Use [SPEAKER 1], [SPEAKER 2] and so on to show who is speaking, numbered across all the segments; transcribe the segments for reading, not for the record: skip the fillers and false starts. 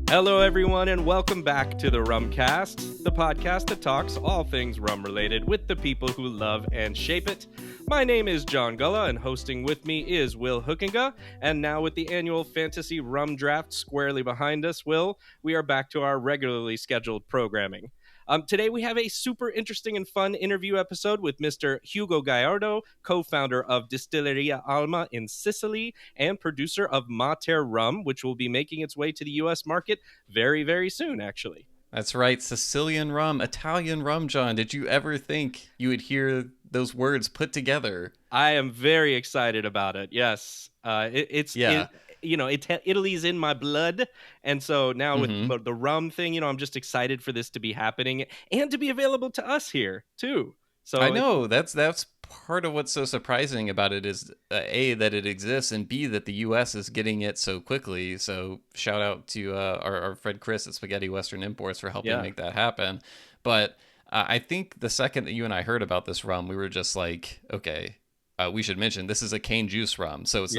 [SPEAKER 1] Hello, everyone, and welcome back to the Rumcast, the podcast that talks all things rum related with the people who love and shape it. My name is John Gulla, and hosting with me is Will Hookinga. And now, with the annual Fantasy Rum Draft squarely behind us, Will, we are back to our regularly scheduled programming. Today, we have a super interesting and fun interview episode with Mr. Hugo Gallardo, co-founder of Distilleria Alma in Sicily and producer of Mater Rum, which will be making its way to the U.S. market very, very soon, actually.
[SPEAKER 2] That's right, Sicilian rum, Italian rum, John. Did you ever think you would hear those words put together?
[SPEAKER 1] I am very excited about it, yes. Italy's in my blood, and so now with the rum thing, I'm just excited for this to be happening and to be available to us here too. So
[SPEAKER 2] I know that's part of what's so surprising about it is A, that it exists, and B, that the U.S. is getting it so quickly. So shout out to our friend Chris at Spaghetti Western Imports for helping make that happen. But I think the second that you and I heard about this rum, we were just like, okay, we should mention this is a cane juice rum. So it's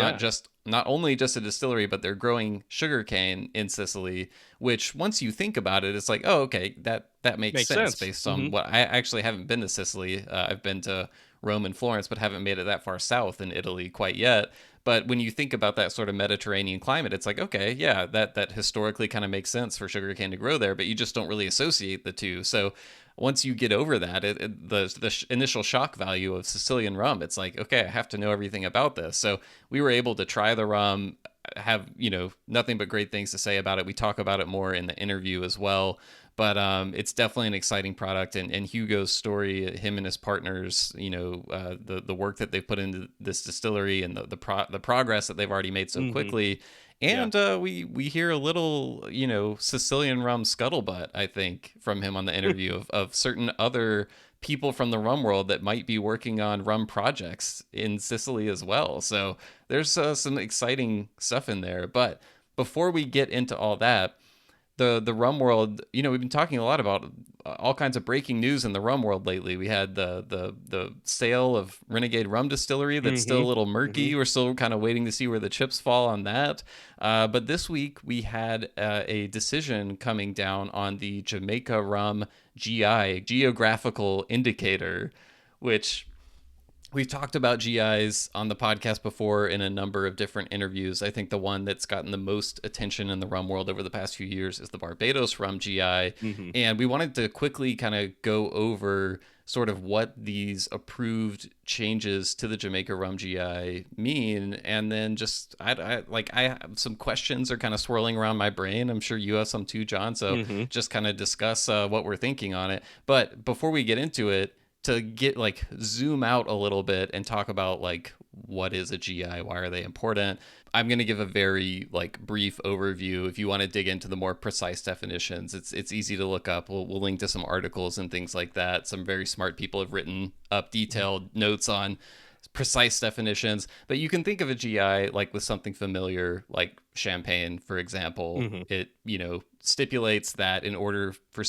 [SPEAKER 2] not only just a distillery, but they're growing sugarcane in Sicily, which once you think about it, it's like, oh, okay, that makes sense based on what I actually haven't been to Sicily. I've been to Rome and Florence, but haven't made it that far south in Italy quite yet. But when you think about that sort of Mediterranean climate, it's like, okay, yeah, that historically kind of makes sense for sugarcane to grow there, but you just don't really associate the two. So once you get over that, the initial shock value of Sicilian rum, it's like, okay, I have to know everything about this. So we were able to try the rum, have, nothing but great things to say about it. We talk about it more in the interview as well. But it's definitely an exciting product, and Hugo's story, him and his partners, the work that they've put into this distillery and the progress that they've already made so quickly. And we hear a little, Sicilian rum scuttlebutt, I think, from him on the interview of certain other people from the rum world that might be working on rum projects in Sicily as well. So there's some exciting stuff in there. But before we get into all that, the rum world, we've been talking a lot about all kinds of breaking news in the rum world lately. We had the sale of Renegade Rum Distillery that's still a little murky. We're still kind of waiting to see where the chips fall on that. But this week we had a decision coming down on the Jamaica Rum GI, Geographical Indicator, which we've talked about GIs on the podcast before in a number of different interviews. I think the one that's gotten the most attention in the rum world over the past few years is the Barbados Rum GI. And we wanted to quickly kind of go over sort of what these approved changes to the Jamaica Rum GI mean. And then just, I have some questions are kind of swirling around my brain. I'm sure you have some too, John. So just kind of discuss what we're thinking on it. But before we get into it, to get zoom out a little bit and talk about what is a GI, why are they important, I'm going to give a very brief overview. If you want to dig into the more precise definitions, it's easy to look up. We'll link to some articles and things like that. Some very smart people have written up detailed notes on precise definitions, but you can think of a GI with something familiar like champagne, for example. It stipulates that in order for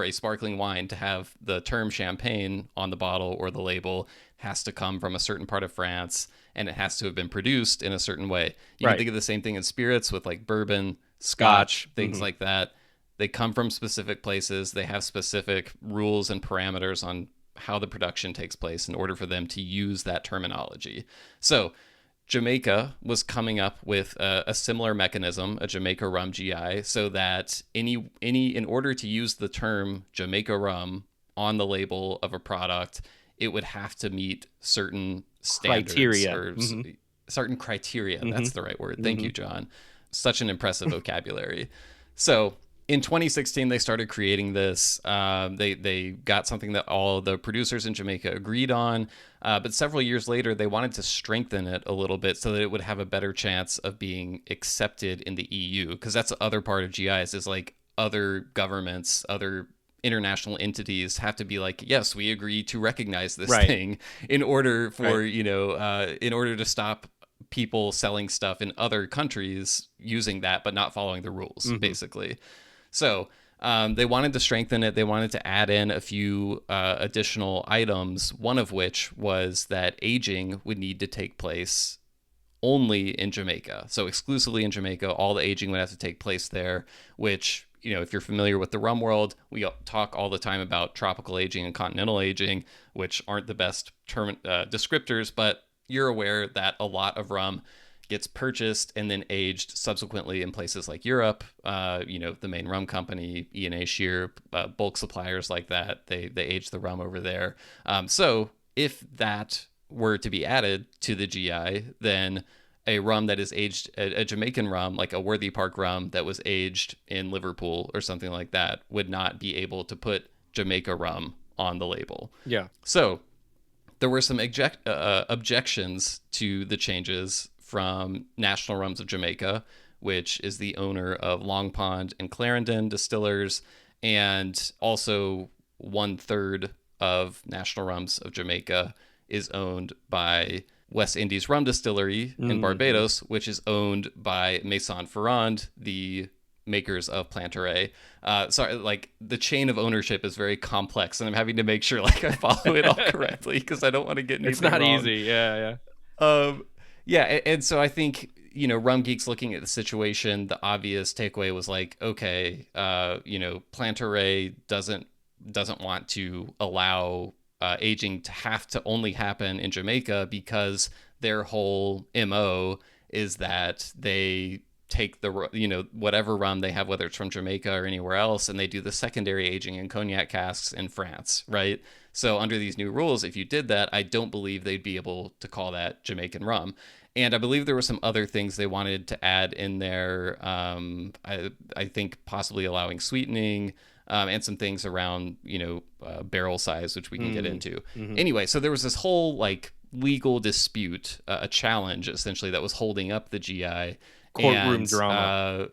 [SPEAKER 2] a sparkling wine to have the term champagne on the bottle or the label, has to come from a certain part of France, and it has to have been produced in a certain way. You can think of the same thing in spirits with bourbon, scotch, things like that. They come from specific places. They have specific rules and parameters on how the production takes place in order for them to use that terminology. So Jamaica was coming up with a similar mechanism, a Jamaica Rum GI, so that in order to use the term Jamaica Rum on the label of a product, it would have to meet certain standards or certain criteria. That's the right word. Thank you, John. Such an impressive vocabulary. So in 2016, they started creating this. They got something that all the producers in Jamaica agreed on. But several years later, they wanted to strengthen it a little bit so that it would have a better chance of being accepted in the EU. Because that's the other part of GIs is other governments, other international entities have to be yes, we agree to recognize this thing in order for, in order to stop people selling stuff in other countries using that, but not following the rules, basically. So they wanted to strengthen it. They wanted to add in a few additional items, one of which was that aging would need to take place only in Jamaica. So exclusively in Jamaica, all the aging would have to take place there, which, if you're familiar with the rum world, we talk all the time about tropical aging and continental aging, which aren't the best descriptors, but you're aware that a lot of rum gets purchased and then aged subsequently in places like Europe. The main rum company, E&A Shear, bulk suppliers like that, they age the rum over there. So if that were to be added to the GI, then a rum that is aged, a Jamaican rum, like a Worthy Park rum that was aged in Liverpool or something like that, would not be able to put Jamaica rum on the label.
[SPEAKER 1] Yeah.
[SPEAKER 2] So there were some objections to the changes from National Rums of Jamaica, which is the owner of Long Pond and Clarendon distillers, and also 1/3 of National Rums of Jamaica is owned by West Indies Rum Distillery in Barbados, which is owned by Maison Ferrand, the makers of Plantaret. Sorry, like the chain of ownership is very complex, and I'm having to make sure like I follow it all correctly because I don't want to get anything wrong.
[SPEAKER 1] It's not easy. Yeah.
[SPEAKER 2] And so I think, Rum Geeks looking at the situation, the obvious takeaway was like, okay, Plantaret doesn't want to allow aging to have to only happen in Jamaica because their whole MO is that they take the, whatever rum they have, whether it's from Jamaica or anywhere else, and they do the secondary aging in cognac casks in France, right? So under these new rules, if you did that, I don't believe they'd be able to call that Jamaican rum. And I believe there were some other things they wanted to add in there. I think possibly allowing sweetening, and some things around, barrel size, which we can get into. Anyway, so there was this whole like legal dispute, a challenge essentially that was holding up the GI.
[SPEAKER 1] Courtroom drama.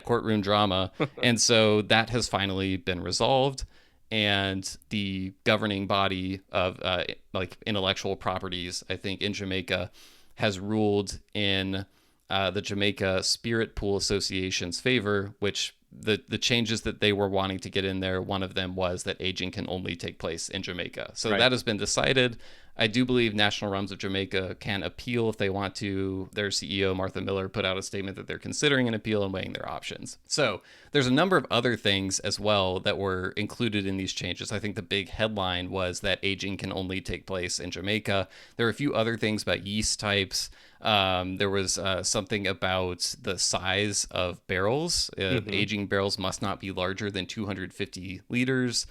[SPEAKER 2] Courtroom drama. And so that has finally been resolved. And the governing body of like intellectual properties, I think, in Jamaica has ruled in the Jamaica Spirit Pool Association's favor, which the changes that they were wanting to get in there, one of them was that aging can only take place in Jamaica. So that has been decided. I do believe National Rums of Jamaica can appeal if they want to. Their CEO, Martha Miller, put out a statement that they're considering an appeal and weighing their options. So there's a number of other things as well that were included in these changes. I think the big headline was that aging can only take place in Jamaica. There are a few other things about yeast types. There was something about the size of barrels. Aging barrels must not be larger than 250 liters.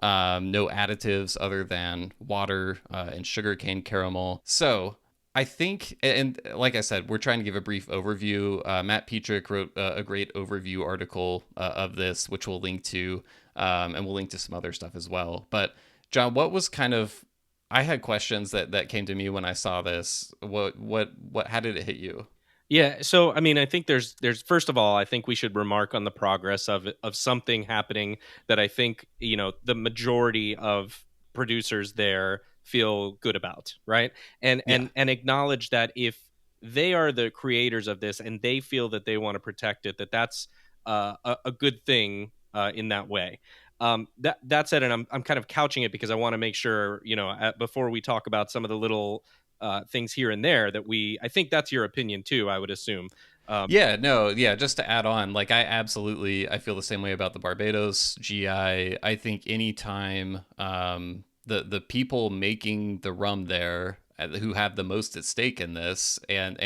[SPEAKER 2] No additives other than water and sugarcane caramel. So I think, and like I said, we're trying to give a brief overview. Matt Petrick wrote a great overview article of this, which we'll link to, and we'll link to some other stuff as well. But John, what was I had questions that came to me when I saw this. How did it hit you?
[SPEAKER 1] Yeah, so I mean, I think there's first of all, I think we should remark on the progress of something happening that I think, the majority of producers there feel good about, right? And acknowledge that if they are the creators of this and they feel that they want to protect it, that's a good thing in that way. That said, and I'm kind of couching it because I want to make sure, before we talk about some of the little things here and there that I think that's your opinion too, I would assume.
[SPEAKER 2] Just to add on, like I feel the same way about the Barbados GI. I think anytime the people making the rum there who have the most at stake in this and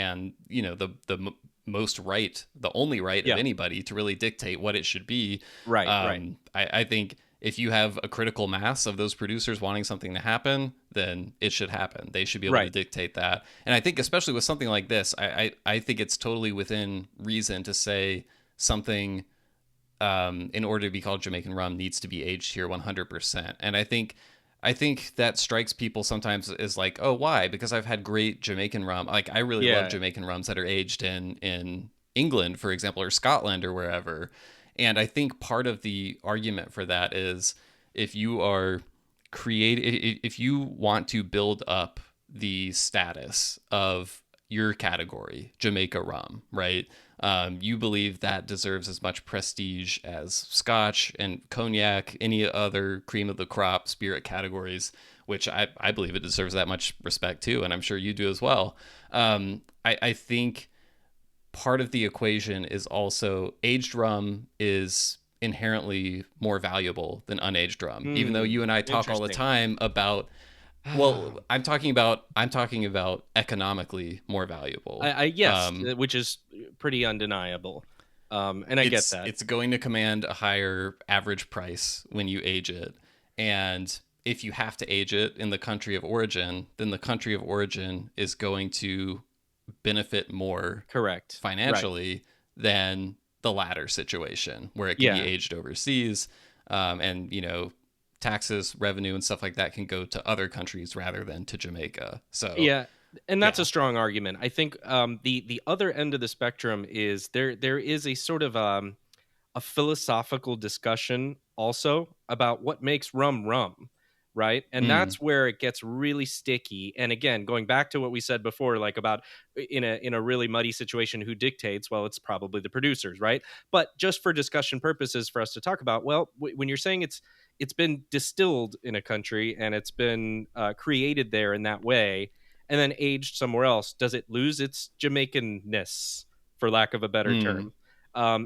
[SPEAKER 2] the most right, the only right of anybody to really dictate what it should be.
[SPEAKER 1] Right.
[SPEAKER 2] I think if you have a critical mass of those producers wanting something to happen, then it should happen. They should be able to dictate that. And I think especially with something like this, I think it's totally within reason to say something in order to be called Jamaican rum needs to be aged here 100%. And I think that strikes people sometimes as like, oh, why? Because I've had great Jamaican rum. Like I really love Jamaican rums that are aged in England, for example, or Scotland or wherever. And I think part of the argument for that is if you want to build up the status of your category, Jamaica rum, right? You believe that deserves as much prestige as Scotch and cognac, any other cream of the crop spirit categories. which I believe it deserves that much respect too, and I'm sure you do as well. I think part of the equation is also aged rum is inherently more valuable than unaged rum, even though you and I talk all the
[SPEAKER 1] Interesting.
[SPEAKER 2] time about, well, I'm talking about economically more valuable.
[SPEAKER 1] Yes, which is pretty undeniable. And I get that.
[SPEAKER 2] It's going to command a higher average price when you age it. And if you have to age it in the country of origin, then the country of origin is going to benefit more
[SPEAKER 1] Correct. Right.
[SPEAKER 2] financially than the latter situation where it can be
[SPEAKER 1] Yeah.
[SPEAKER 2] aged overseas. And, taxes, revenue, and stuff like that can go to other countries rather than to Jamaica. So,
[SPEAKER 1] Yeah, and that's a
[SPEAKER 2] yeah.
[SPEAKER 1] strong argument. I think the other end of the spectrum is there is a sort of a philosophical discussion also about what makes rum, right? And
[SPEAKER 2] Mm,
[SPEAKER 1] that's where it gets really sticky. And again, going back to what we said before, like about in a really muddy situation, who dictates? Well, it's probably the producers, right? But just for discussion purposes, for us to talk about, well, when you're saying it's been distilled in a country and it's been created there in that way, and then aged somewhere else, does it lose its Jamaicanness, for lack of a better
[SPEAKER 2] mm,
[SPEAKER 1] term?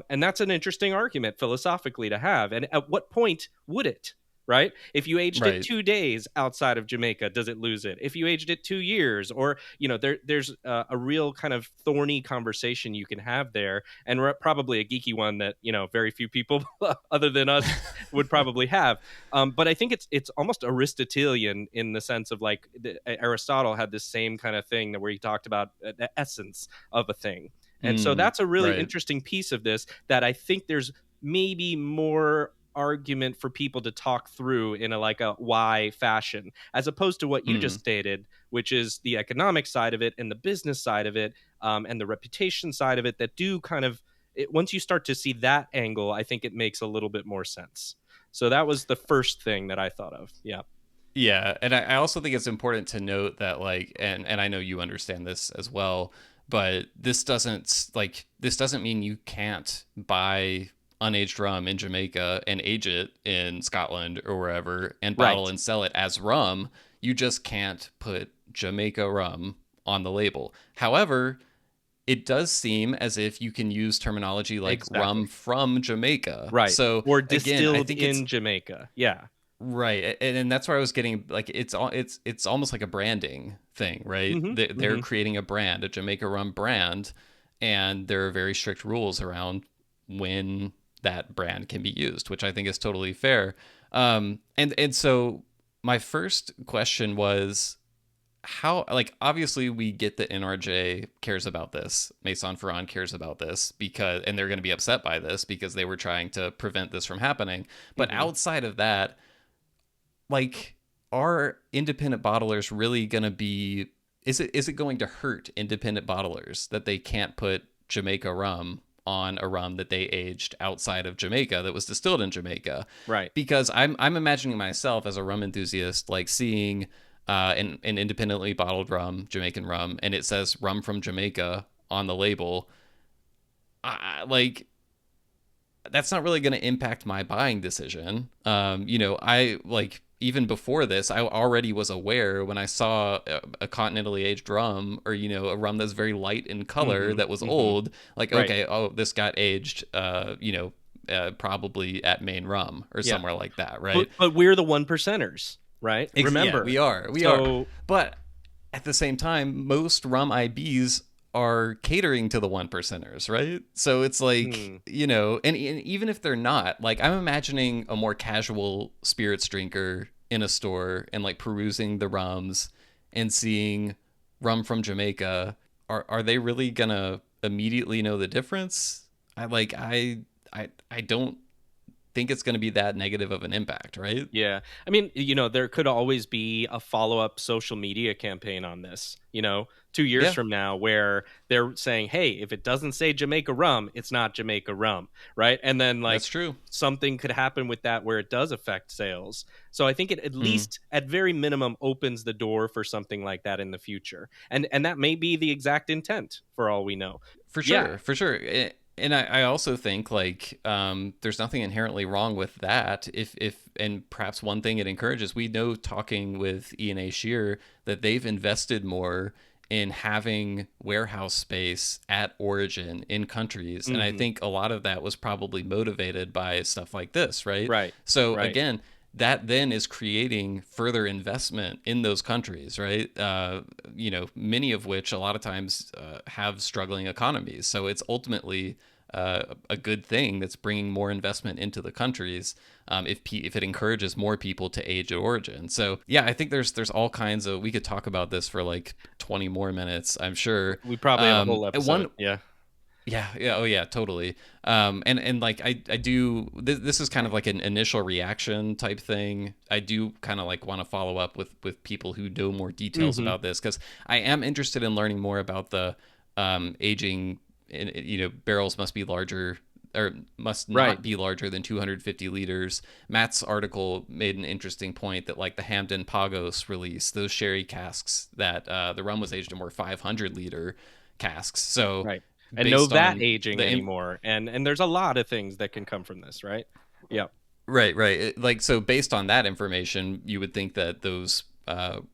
[SPEAKER 1] And that's an interesting argument philosophically to have. And at what point would it? Right? If you aged it
[SPEAKER 2] right.
[SPEAKER 1] 2 days outside of Jamaica, does it lose it? If you aged it 2 years, or there's a real kind of thorny conversation you can have there, and probably a geeky one that very few people other than us would probably have. But I think it's almost Aristotelian in the sense of like Aristotle had this same kind of thing that where he talked about the essence of a thing. And so
[SPEAKER 2] Mm,
[SPEAKER 1] that's a really
[SPEAKER 2] right.
[SPEAKER 1] interesting piece of this that I think there's maybe more argument for people to talk through in a like a why fashion, as opposed to what you just
[SPEAKER 2] Mm.
[SPEAKER 1] stated, which is the economic side of it and the business side of it, and the reputation side of it, that do kind of once you start to see that angle, I think it makes a little bit more sense. So that was the first thing that I thought of. Yeah.
[SPEAKER 2] Yeah, and I also think it's important to note that, like, and I know you understand this as well, but this doesn't mean you can't buy unaged rum in Jamaica and age it in Scotland or wherever and bottle
[SPEAKER 1] Right.
[SPEAKER 2] and sell it as rum. You just can't put Jamaica rum on the label. However, it does seem as if you can use terminology like
[SPEAKER 1] Exactly.
[SPEAKER 2] rum from Jamaica.
[SPEAKER 1] Right.
[SPEAKER 2] So
[SPEAKER 1] Or
[SPEAKER 2] again, I
[SPEAKER 1] distilled
[SPEAKER 2] think it's
[SPEAKER 1] in Jamaica. Yeah.
[SPEAKER 2] right, and that's where I was getting, like, it's almost like a branding thing, right?
[SPEAKER 1] Hmm.
[SPEAKER 2] They're
[SPEAKER 1] Hmm.
[SPEAKER 2] creating a brand, a Jamaica rum brand, and there are very strict rules around when that brand can be used, which I think is totally fair. And so my first question was, how, like, obviously we get that NRJ cares about this, Maison Ferrand cares about this, because, and they're going to be upset by this because they were trying to prevent this from happening. But
[SPEAKER 1] Hmm.
[SPEAKER 2] outside of that, like, are independent bottlers really going to be, is it going to hurt independent bottlers that they can't put Jamaica rum on a rum that they aged outside of Jamaica that was distilled in Jamaica?
[SPEAKER 1] Right.
[SPEAKER 2] Because I'm imagining myself as a rum enthusiast, like, seeing an independently bottled rum, Jamaican rum, and it says rum from Jamaica on the label. Like, that's not really going to impact my buying decision. I, like, even before this, I already was aware when I saw a continentally aged rum, or a rum that's very light in color
[SPEAKER 1] Hmm.
[SPEAKER 2] that was
[SPEAKER 1] Hmm.
[SPEAKER 2] old. Like,
[SPEAKER 1] Right.
[SPEAKER 2] okay, oh, this got aged, probably at Maine Rum or
[SPEAKER 1] Yeah.
[SPEAKER 2] somewhere like that,
[SPEAKER 1] But
[SPEAKER 2] right?
[SPEAKER 1] but we're the one percenters, right?
[SPEAKER 2] Yeah,
[SPEAKER 1] Remember.
[SPEAKER 2] we are.
[SPEAKER 1] So
[SPEAKER 2] But at the same time, most rum IBs are catering to the one percenters, right? So it's like,
[SPEAKER 1] hmm,
[SPEAKER 2] and even if they're not, like, I'm imagining a more casual spirits drinker in a store and, like, perusing the rums and seeing rum from Jamaica. Are they really gonna immediately know the difference? I don't think it's gonna be that negative of an impact, right?
[SPEAKER 1] yeah. I mean, there could always be a follow-up social media campaign on this, 2 years
[SPEAKER 2] Yeah,
[SPEAKER 1] from now, where they're saying, hey, if it doesn't say Jamaica rum, it's not Jamaica rum, right? And then
[SPEAKER 2] that's
[SPEAKER 1] like
[SPEAKER 2] true.
[SPEAKER 1] something could happen with that where it does affect sales. So I think it at
[SPEAKER 2] Mm.
[SPEAKER 1] least at very minimum opens the door for something like that in the future. And that may be the exact intent for all we know.
[SPEAKER 2] For
[SPEAKER 1] Yeah.
[SPEAKER 2] sure, for sure. And I also think like there's nothing inherently wrong with that. If and perhaps one thing it encourages, we know talking with E&A Shear that they've invested more in having warehouse space at origin in countries. And I
[SPEAKER 1] Hmm.
[SPEAKER 2] think a lot of that was probably motivated by stuff like this, right?
[SPEAKER 1] Right.
[SPEAKER 2] So
[SPEAKER 1] Right.
[SPEAKER 2] again, that then is creating further investment in those countries, right? Many of which a lot of times have struggling economies. So it's ultimately a good thing that's bringing more investment into the countries if it encourages more people to age at origin. So yeah, I think there's all kinds of, we could talk about this for like 20 more minutes, I'm sure.
[SPEAKER 1] We probably have a whole
[SPEAKER 2] And
[SPEAKER 1] episode.
[SPEAKER 2] one
[SPEAKER 1] Yeah.
[SPEAKER 2] yeah, oh yeah, totally. And like I do this is kind of like an initial reaction type thing. I do kind of like want to follow up with people who know more details
[SPEAKER 1] Hmm.
[SPEAKER 2] about this, because I am interested in learning more about the aging. Barrels must be larger, or must
[SPEAKER 1] Right.
[SPEAKER 2] not be larger than 250 liters. Matt's article made an interesting point that like the Hamden Pagos release, those sherry casks that the rum was aged in were 500-liter casks. So
[SPEAKER 1] Right. And no
[SPEAKER 2] based
[SPEAKER 1] vat
[SPEAKER 2] on
[SPEAKER 1] aging
[SPEAKER 2] the
[SPEAKER 1] anymore. And there's a lot of things that can come from this, right? Yeah.
[SPEAKER 2] right. Like, so based on that information, you would think that those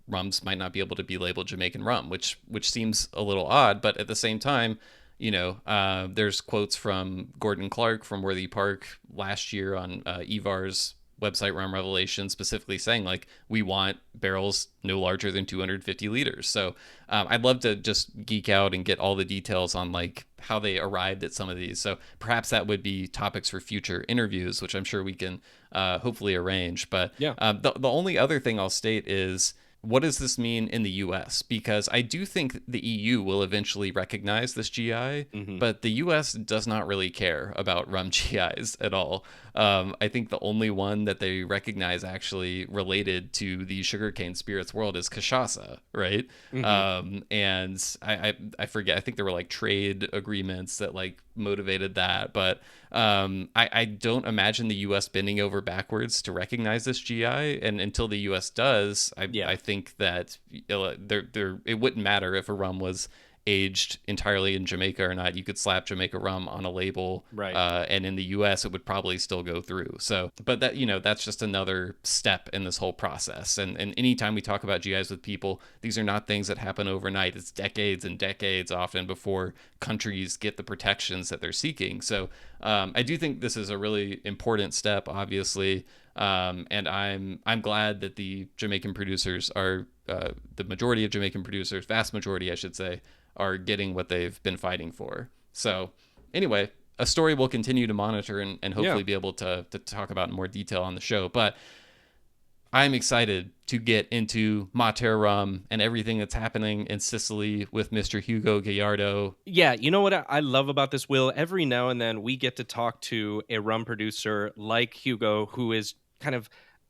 [SPEAKER 2] rums might not be able to be labeled Jamaican rum, which seems a little odd. But at the same time, there's quotes from Gordon Clark from Worthy Park last year on Evar's website, Rum Revelation, specifically saying like we want barrels no larger than 250 liters. So I'd love to just geek out and get all the details on like how they arrived at some of these. So perhaps that would be topics for future interviews, which I'm sure we can hopefully arrange. But
[SPEAKER 1] Yeah.
[SPEAKER 2] the only other thing I'll state is, what does this mean in the US? Because I do think the EU will eventually recognize this GI,
[SPEAKER 1] Hmm.
[SPEAKER 2] but the US does not really care about rum GIs at all. I think the only one that they recognize actually related to the sugarcane spirits world is cachaça, right?
[SPEAKER 1] Hmm.
[SPEAKER 2] And I forget, I think there were like trade agreements that like motivated that, but I don't imagine the U.S. bending over backwards to recognize this GI, and until the U.S. does,
[SPEAKER 1] Yeah.
[SPEAKER 2] I think that it wouldn't matter if a rum was aged entirely in Jamaica or not. You could slap Jamaica rum on a label,
[SPEAKER 1] Right.
[SPEAKER 2] and in the U.S. it would probably still go through. So, but that's just another step in this whole process. And anytime we talk about GIs with people, these are not things that happen overnight. It's decades and decades often before countries get the protections that they're seeking. So I do think this is a really important step, obviously, and I'm glad that the Jamaican producers are the majority of Jamaican producers, vast majority, I should say, are getting what they've been fighting for. So anyway, a story we'll continue to monitor and
[SPEAKER 1] Yeah.
[SPEAKER 2] hopefully be able to talk about in more detail on the show. But I'm excited to get into Mater Rum and everything that's happening in Sicily with Mr. Hugo Gallardo.
[SPEAKER 1] Yeah, you know what I love about this, Will? Every now and then we get to talk to a rum producer like Hugo, who is kind of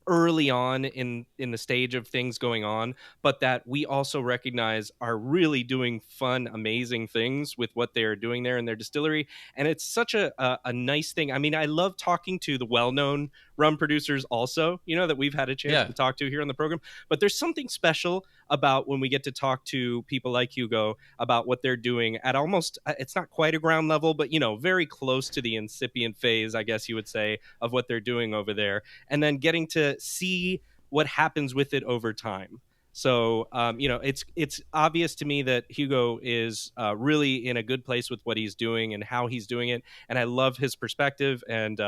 [SPEAKER 1] early on in the stage of things going on, but that we also recognize are really doing fun, amazing things with what they're doing there in their distillery. And it's such a nice thing. I mean, I love talking to the well-known rum producers also, that we've had a chance
[SPEAKER 2] Yeah,
[SPEAKER 1] to talk to here on the program. But there's something special about when we get to talk to people like Hugo about what they're doing at almost, it's not quite a ground level, but very close to the incipient phase, I guess you would say, of what they're doing over there, and then getting to see what happens with it over time. So it's obvious to me that Hugo is really in a good place with what he's doing and how he's doing it, and I love his perspective. And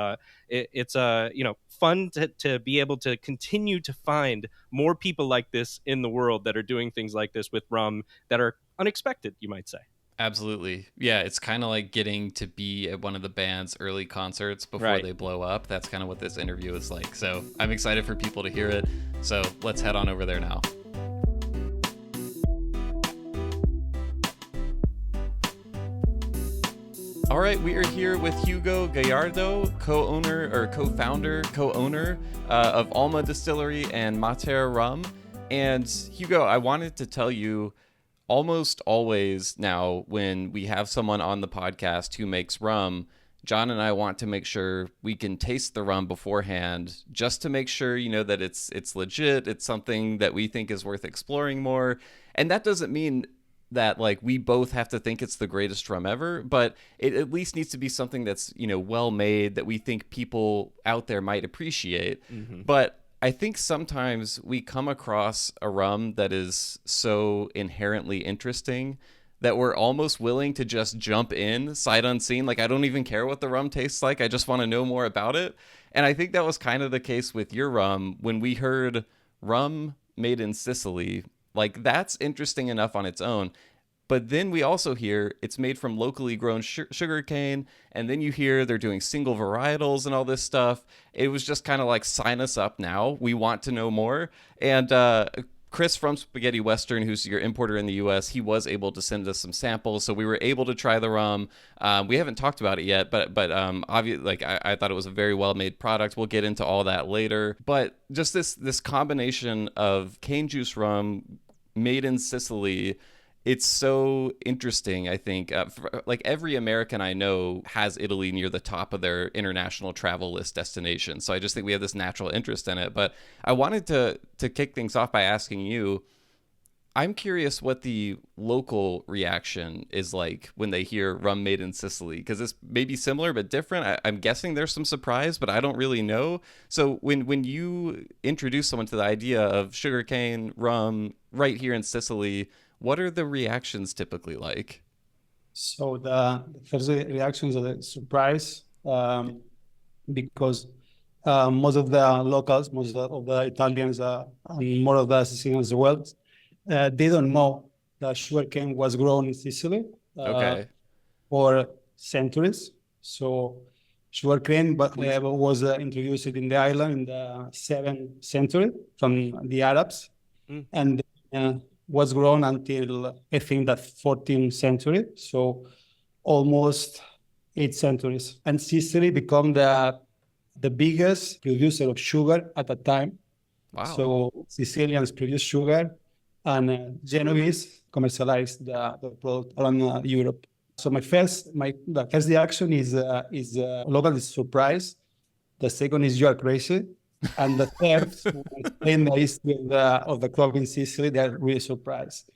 [SPEAKER 1] it's fun to be able to continue to find more people like this in the world that are doing things like this with rum that are unexpected, you might say.
[SPEAKER 2] absolutely. Yeah, it's kind of like getting to be at one of the band's early concerts before
[SPEAKER 1] Right.
[SPEAKER 2] they blow up. That's kind of what this interview is like. So I'm excited for people to hear it. So let's head on over there now. All right, we are here with Hugo Gallardo, co-owner of Alma Distillery and Mater Rum. And Hugo, I wanted to tell you, almost always now when we have someone on the podcast who makes rum, John and I want to make sure we can taste the rum beforehand, just to make sure that it's legit, it's something that we think is worth exploring more. And that doesn't mean that like we both have to think it's the greatest rum ever, but it at least needs to be something that's, well made that we think people out there might appreciate.
[SPEAKER 1] Hmm.
[SPEAKER 2] But I think sometimes we come across a rum that is so inherently interesting that we're almost willing to just jump in sight unseen. Like, I don't even care what the rum tastes like. I just want to know more about it. And I think that was kind of the case with your rum when we heard rum made in Sicily. Like, that's interesting enough on its own. But then we also hear it's made from locally grown sugarcane. And then you hear they're doing single varietals and all this stuff. It was just kind of like, sign us up now. We want to know more. And Chris from Spaghetti Western, who's your importer in the U.S., he was able to send us some samples, so we were able to try the rum. We haven't talked about it yet, but obviously, like I thought it was a very well made product. We'll get into all that later. But just this combination of cane juice rum made in Sicily, it's so interesting. I think like every American I know has Italy near the top of their international travel list destination. So I just think we have this natural interest in it. But I wanted to kick things off by asking you, I'm curious what the local reaction is like when they hear rum made in Sicily, because it's maybe similar but different. I'm guessing there's some surprise, but I don't really know. So when you introduce someone to the idea of sugarcane rum right here in Sicily, what are the reactions typically like?
[SPEAKER 3] So the first reactions are the surprise, because most of the locals, most of the Italians, and more of the Sicilians as well, they don't know that sugarcane was grown in Sicily
[SPEAKER 2] Okay.
[SPEAKER 3] for centuries. So sugarcane was introduced in the island in the 7th century from the Arabs,
[SPEAKER 1] Mm.
[SPEAKER 3] and was grown until I think the 14th century. So almost 8 centuries. And Sicily became the biggest producer of sugar at the time.
[SPEAKER 2] Wow.
[SPEAKER 3] So Sicilians produce sugar, and Genovese commercialized the product around Europe. So the first reaction is local is surprise. The second is you are crazy, and the third, when explain the history of the crop in Sicily, they're really surprised.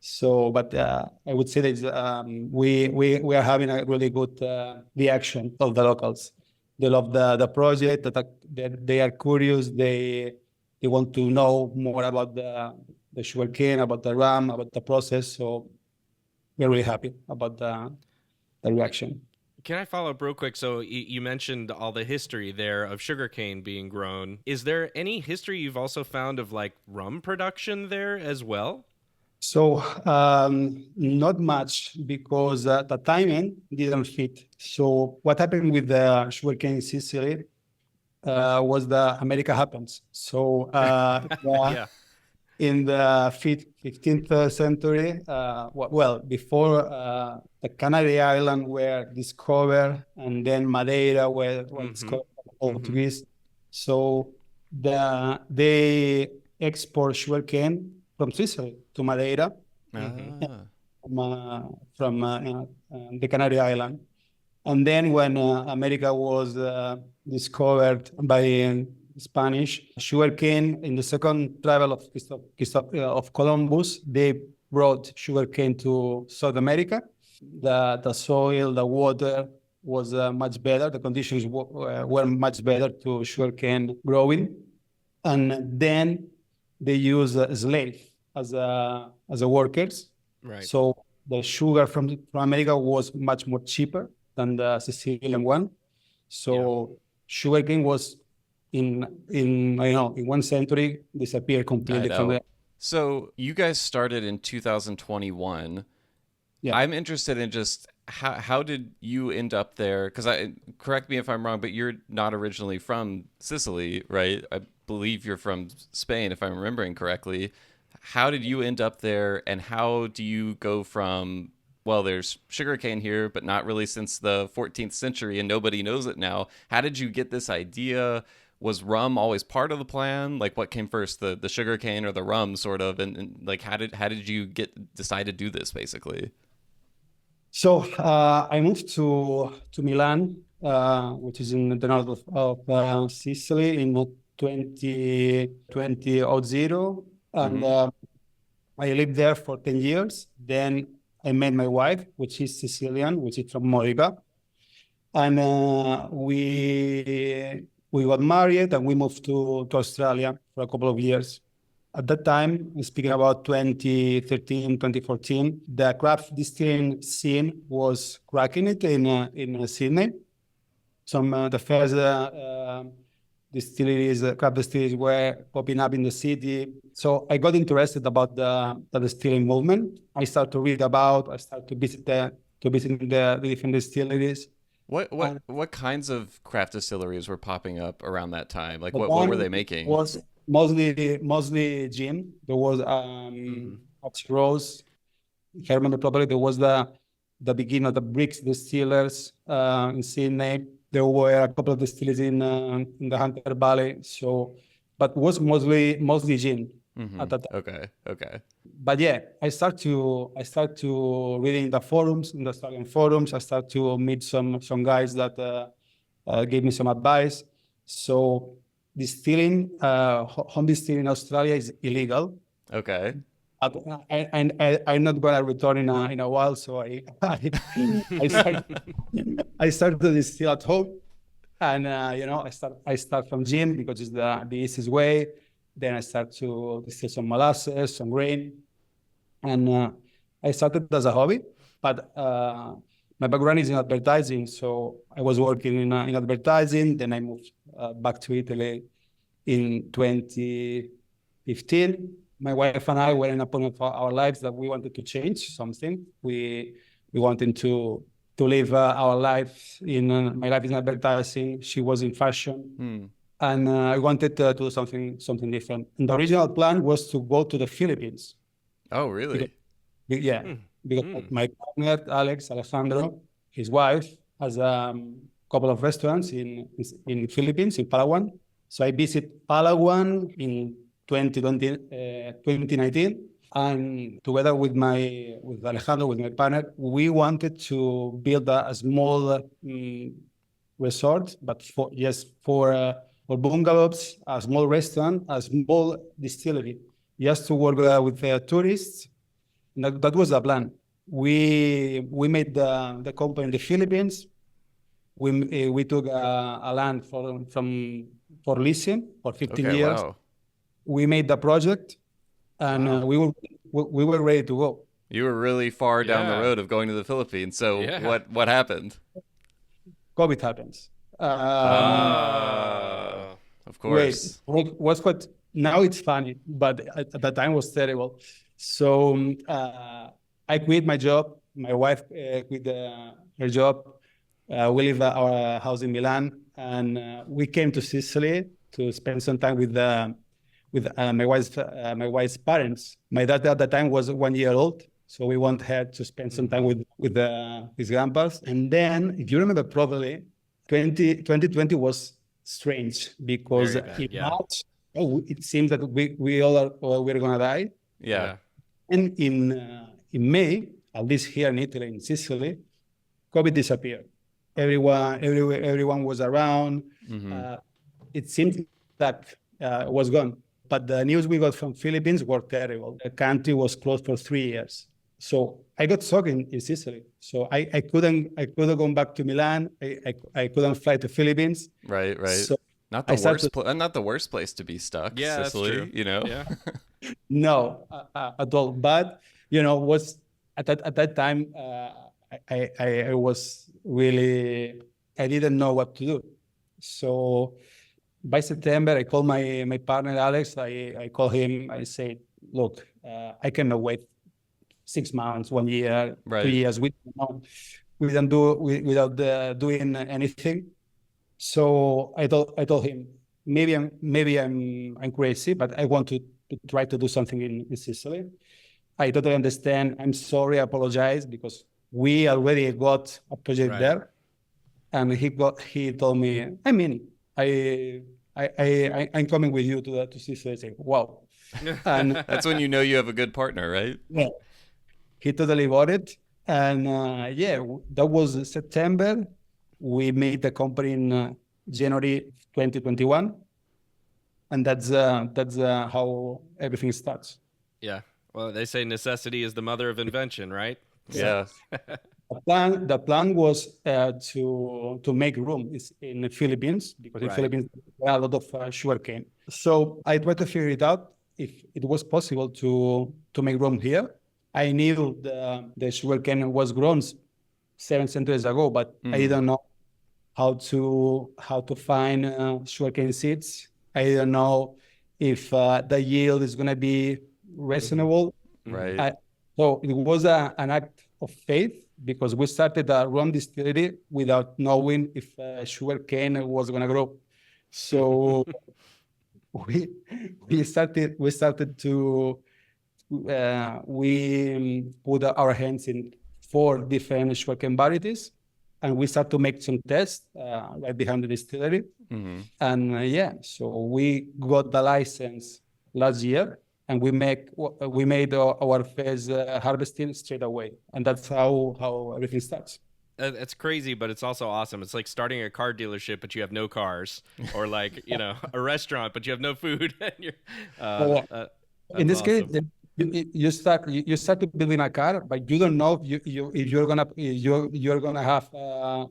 [SPEAKER 3] So, but I would say that we are having a really good reaction of the locals. They love the project. That they are curious. They want to know more about the sugarcane, about the rum, about the process. So we're really happy about the reaction.
[SPEAKER 1] Can I follow up real quick? So you mentioned all the history there of sugarcane being grown. Is there any history you've also found of like rum production there as well?
[SPEAKER 3] So not much, because the timing didn't fit. So what happened with the sugarcane in Sicily was the America happens. So
[SPEAKER 1] Yeah.
[SPEAKER 3] in the 15th century, before the Canary Islands were discovered, and then Madeira were discovered by the Portuguese. So they export sugarcane from Sicily to Madeira, from the Canary Island. And then when America was discovered by Spanish, sugarcane in the second travel of Columbus, they brought sugarcane to South America. The soil, the water was much better. The conditions were much better to sugarcane growing. And then they use slave as a workers.
[SPEAKER 1] Right.
[SPEAKER 3] So the sugar from America was much more cheaper than the Sicilian one. So sugarcane was in 1 century disappeared completely from there.
[SPEAKER 2] So you guys started in 2021.
[SPEAKER 3] Yeah.
[SPEAKER 2] I'm interested in just how did you end up there? Because correct me if I'm wrong, but you're not originally from Sicily, right? I believe you're from Spain, if I'm remembering correctly. How did you end up there, and how do you go from, well, there's sugarcane here, but not really since the 14th century, and nobody knows it now. How did you get this idea? Was rum always part of the plan? Like, what came first, the sugarcane or the rum, sort of? And like, how did you decide to do this, basically?
[SPEAKER 3] So I moved to Milan, which is in the north of Sicily, in 2020, and I lived there for 10 years. Then I met my wife, which is Sicilian, which is from Moriba. And we got married and we moved to Australia for a couple of years. At that time, speaking about 2013, 2014, the craft distilling scene was cracking it in Sydney. Some the first distilleries, craft distilleries were popping up in the city. So I got interested about the distilling movement. I started to read about, I started to visit the different distilleries.
[SPEAKER 2] What kinds of craft distilleries were popping up around that time? Like
[SPEAKER 3] The
[SPEAKER 2] what were
[SPEAKER 3] one
[SPEAKER 2] they making?
[SPEAKER 3] was mostly gin. There was Oxy Rose. If I remember properly, there was the beginning of the bricks distillers in Sydney. There were a couple of distilleries in the Hunter Valley. So, but was mostly gin at that time.
[SPEAKER 2] Okay.
[SPEAKER 3] But yeah, I start to reading the forums, in the Australian forums. I start to meet some guys that gave me some advice. So distilling, home distilling in Australia is illegal.
[SPEAKER 2] Okay.
[SPEAKER 3] I'm not gonna return in a while, so I start to distill at home, and I start from gin because it's the easiest way. Then I start to distill some molasses, some grain, and I started as a hobby. But my background is in advertising, so I was working in advertising. Then I moved back to Italy in 2015. My wife and I were in a point of our lives that we wanted to change something. We wanted to live our life my life in advertising. She was in fashion, and I wanted to do something different. And the original plan was to go to the Philippines.
[SPEAKER 2] Oh, really?
[SPEAKER 3] Because my partner Alejandro, his wife, has a couple of restaurants in Philippines, in Palawan. So I visit Palawan in 2019, and together with Alejandro, with my partner, we wanted to build a small resort, but for bungalows, a small restaurant, a small distillery, just to work with tourists. And that was the plan. We made the company in the Philippines. We took a land for leasing for 15 years.
[SPEAKER 2] Wow.
[SPEAKER 3] We made the project, and we were ready to go.
[SPEAKER 2] You were really far down the road of going to the Philippines. So what happened?
[SPEAKER 3] COVID happens.
[SPEAKER 2] Of course.
[SPEAKER 3] Was quite. Now it's funny, but at that time was terrible. So I quit my job. My wife quit her job. We leave our house in Milan, and we came to Sicily to spend some time with my wife's parents. My dad at the time was 1 year old, so we went ahead to spend some time with his grandpas. And then, if you remember properly, 2020 was strange because in March, it seems that we're gonna die.
[SPEAKER 2] Yeah.
[SPEAKER 3] And in May, at least here in Italy, in Sicily, COVID disappeared. Everyone was around. It seemed that it was gone. But the news we got from Philippines were terrible. The country was closed for 3 years. So I got stuck in Sicily. So I couldn't go back to Milan. I couldn't fly to Philippines.
[SPEAKER 2] Right.
[SPEAKER 3] So
[SPEAKER 2] not the worst place to be stuck.
[SPEAKER 1] Yeah,
[SPEAKER 2] Sicily,
[SPEAKER 1] that's true. Yeah.
[SPEAKER 3] No, at all. But was at that time I was really, I didn't know what to do. So by September, I called my partner Alex. I called him. I said, "Look, I cannot wait 6 months, 1 year, 2 years. Without doing anything." So I told him, maybe I'm crazy, but I want to try to do something in Sicily. I totally understand. I'm sorry. I apologize because we already got a project there, and he told me, I'm coming with you to Sicily. I say, wow. And
[SPEAKER 2] that's when you know you have a good partner, right?
[SPEAKER 3] Yeah. He totally bought it. And that was September. We made the company in January 2021. And that's how everything starts.
[SPEAKER 1] Yeah. Well, they say necessity is the mother of invention, right?
[SPEAKER 2] Yeah.
[SPEAKER 3] The plan was to make rum in the Philippines, because in
[SPEAKER 1] Right.
[SPEAKER 3] Philippines there are a lot of sugarcane. So I tried to figure it out if it was possible to make rum here. I knew the sugarcane was grown 7 centuries ago, but I didn't know how to find sugarcane seeds. I didn't know if the yield is going to be reasonable.
[SPEAKER 2] Right.
[SPEAKER 3] So it was an act of faith, because we started a rum distillery without knowing if sugarcane was going to grow. So we we started to we put our hands in 4 different sugarcane varieties, and we start to make some tests right behind the distillery. And so we got the license last year, and we made our first harvesting straight away, and that's how everything starts.
[SPEAKER 1] It's crazy, but it's also awesome. It's like starting a car dealership, but you have no cars, or like a restaurant, but you have no food. And you're,
[SPEAKER 3] Well, in
[SPEAKER 1] that's
[SPEAKER 3] this case,
[SPEAKER 1] awesome.
[SPEAKER 3] you start to building a car, but you don't know if you're gonna have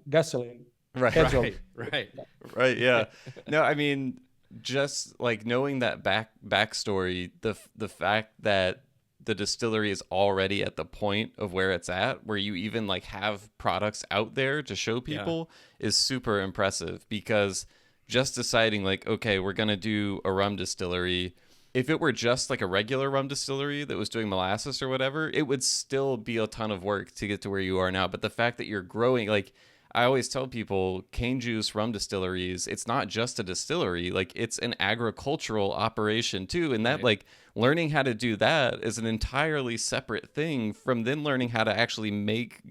[SPEAKER 3] gasoline,
[SPEAKER 2] Right.
[SPEAKER 3] petrol.
[SPEAKER 1] Right.
[SPEAKER 2] Right. Yeah. No, I mean, just like knowing that backstory, the fact that the distillery is already at the point of where it's at, where you even like have products out there to show people, is super impressive. Because just deciding like, okay, we're gonna do a rum distillery. If it were just like a regular rum distillery that was doing molasses or whatever, it would still be a ton of work to get to where you are now. But the fact that you're growing, like I always tell people, cane juice rum distilleries, it's not just a distillery, like it's an agricultural operation too. And that like learning how to do that is an entirely separate thing from then learning how to actually make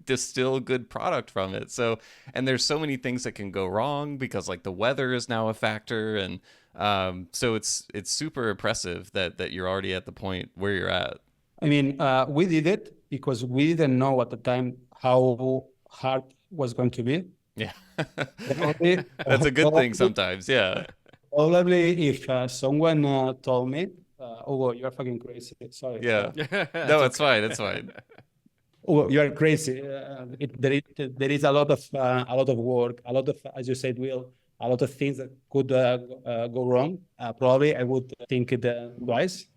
[SPEAKER 2] distill good product from it. So, and there's so many things that can go wrong because like the weather is now a factor. And so it's super impressive that you're already at the point where you're at.
[SPEAKER 3] I mean, we did it because we didn't know at the time how hard was going to be.
[SPEAKER 2] Yeah.
[SPEAKER 3] Probably,
[SPEAKER 2] That's a good thing sometimes. Yeah.
[SPEAKER 3] probably if someone told me, "Oh, you're fucking crazy." Sorry.
[SPEAKER 2] Yeah.
[SPEAKER 1] That's
[SPEAKER 2] No, it's fine. It's fine.
[SPEAKER 3] Oh, you're crazy. There is a lot of work, a lot of, as you said, Will, a lot of things that could go wrong. Probably I would think it twice.